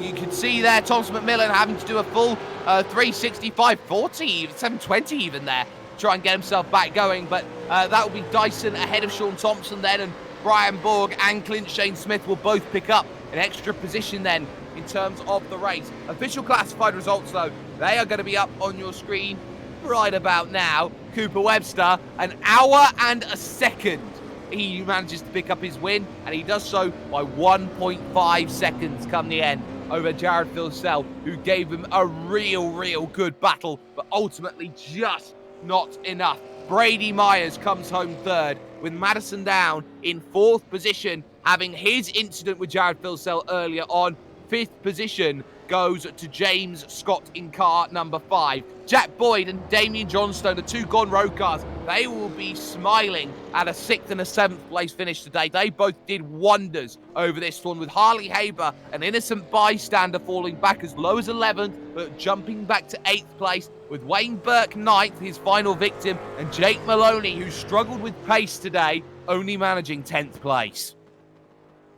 [SPEAKER 4] you can see there, Thompson McMillan having to do a full 365, 40, 720 even there, try and get himself back going. But that will be Dyson ahead of Sean Thompson then, and Brian Borg and Clint Shane Smith will both pick up an extra position then in terms of the race. Official classified results, though, they are going to be up on your screen right about now. Cooper Webster, an hour and a second. He manages to pick up his win, and he does so by 1.5 seconds come the end over Jared Phillip, who gave him a real good battle, but ultimately just not enough. Brady Myers comes home third, with Madison Down in fourth position, having his incident with Jared Phillip earlier on. Fifth position goes to James Scott in car number 5. Jack Boyd and Damien Johnstone, the two Gone Road cars, they will be smiling at a 6th and a 7th place finish today. They both did wonders over this one, with Harley Haber, an innocent bystander, falling back as low as 11th, but jumping back to 8th place, with Wayne Burke 9th, his final victim, and Jake Maloney, who struggled with pace today, only managing 10th place.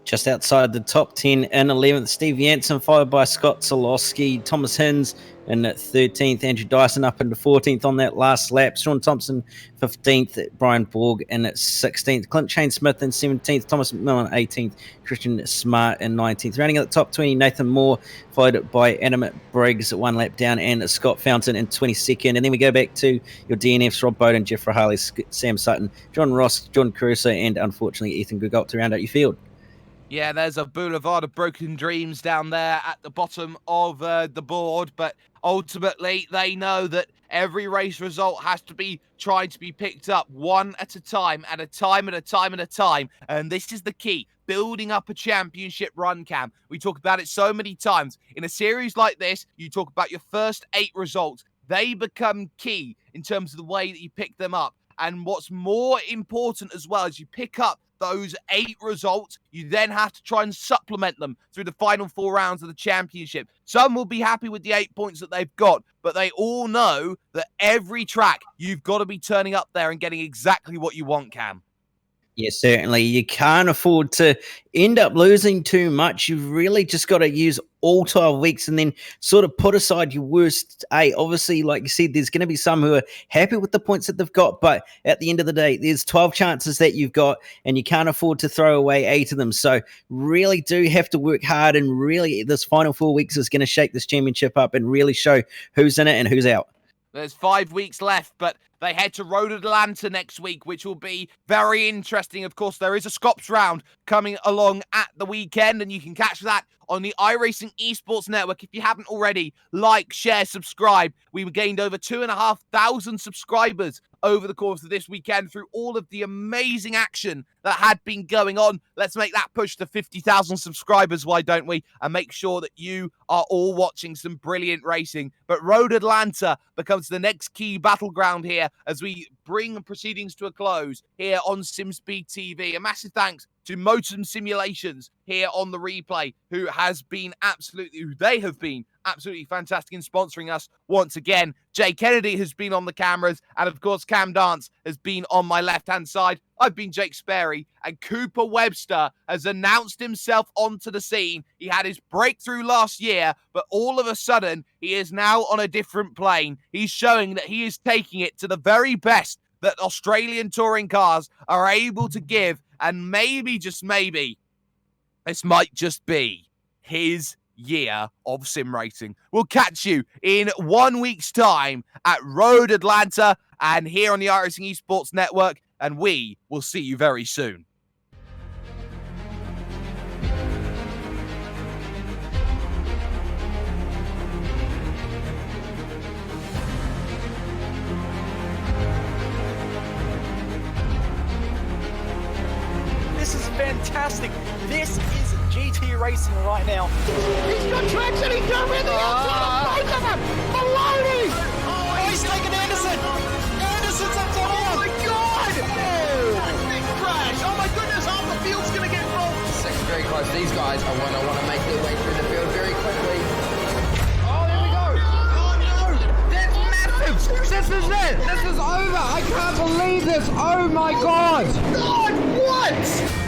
[SPEAKER 5] Just outside the top 10 and 11th, Steve Jansen, followed by Scott Solowski, Thomas Hins in 13th, Andrew Dyson up into 14th on that last lap, Sean Thompson 15th, Brian Borg in 16th, Clint Shane Smith in 17th, Thomas McMillan 18th, Christian Smart in 19th. Rounding out the top 20, Nathan Moore, followed by Adam Briggs 1 lap down, and Scott Fountain in 22nd. And then we go back to your DNFs, Rob Bowden, Jeff Rahali, Sam Sutton, John Ross, John Caruso, and unfortunately Ethan Gugolt to round out your field.
[SPEAKER 4] Yeah, there's a boulevard of broken dreams down there at the bottom of the board, but ultimately they know that every race result has to be trying to be picked up one at a time, and this is the key. Building up a championship run, Cam. We talk about it so many times. In a series like this, you talk about your first 8 results. They become key in terms of the way that you pick them up. And what's more important as well, is you pick up those 8 results, you then have to try and supplement them through the final 4 rounds of the championship. Some will be happy with the 8 points that they've got, but they all know that every track, you've got to be turning up there and getting exactly what you want, Cam.
[SPEAKER 5] Yes, certainly. You can't afford to end up losing too much. You've really just got to use all 12 weeks and then sort of put aside your worst 8. Obviously, like you said, there's going to be some who are happy with the points that they've got, but at the end of the day, there's 12 chances that you've got, and you can't afford to throw away 8 of them. So really do have to work hard, and really this final 4 weeks is going to shake this championship up and really show who's in it and who's out.
[SPEAKER 4] There's 5 weeks left, but they head to Road Atlanta next week, which will be very interesting. Of course, there is a Scops round coming along at the weekend, and you can catch that on the iRacing Esports Network. If you haven't already, like, share, subscribe. We gained over 2,500 subscribers over the course of this weekend through all of the amazing action that had been going on. Let's make that push to 50,000 subscribers, why don't we? And make sure that you are all watching some brilliant racing. But Road Atlanta becomes the next key battleground here as we bring proceedings to a close here on SimSpeed TV. A massive thanks to Motum Simulations here on the replay, who have been absolutely fantastic in sponsoring us once again. Jay Kennedy has been on the cameras, and of course Cam Dance has been on my left-hand side. I've been Jake Sperry, and Cooper Webster has announced himself onto the scene. He had his breakthrough last year, but all of a sudden, he is now on a different plane. He's showing that he is taking it to the very best that Australian touring cars are able to give, and maybe, just maybe, this might just be his year of sim racing. We'll catch you in 1 week's time at Road Atlanta and here on the iRacing Esports Network, and we will see you very soon.
[SPEAKER 1] This is fantastic. This is GT racing right now.
[SPEAKER 2] He's got traction, he's got everything outside of both of them! Maloney!
[SPEAKER 1] Oh, he's taken Anderson. Anderson's up top.
[SPEAKER 2] Oh my god! Oh! Big crash! Oh my goodness, half the field's gonna get rolled!
[SPEAKER 6] Second very close. These guys are want to make their way through the field very quickly.
[SPEAKER 3] Oh, there we go.
[SPEAKER 6] Oh no! That's massive!
[SPEAKER 3] This is it. This is over. I can't believe this. Oh my God.
[SPEAKER 2] God, what?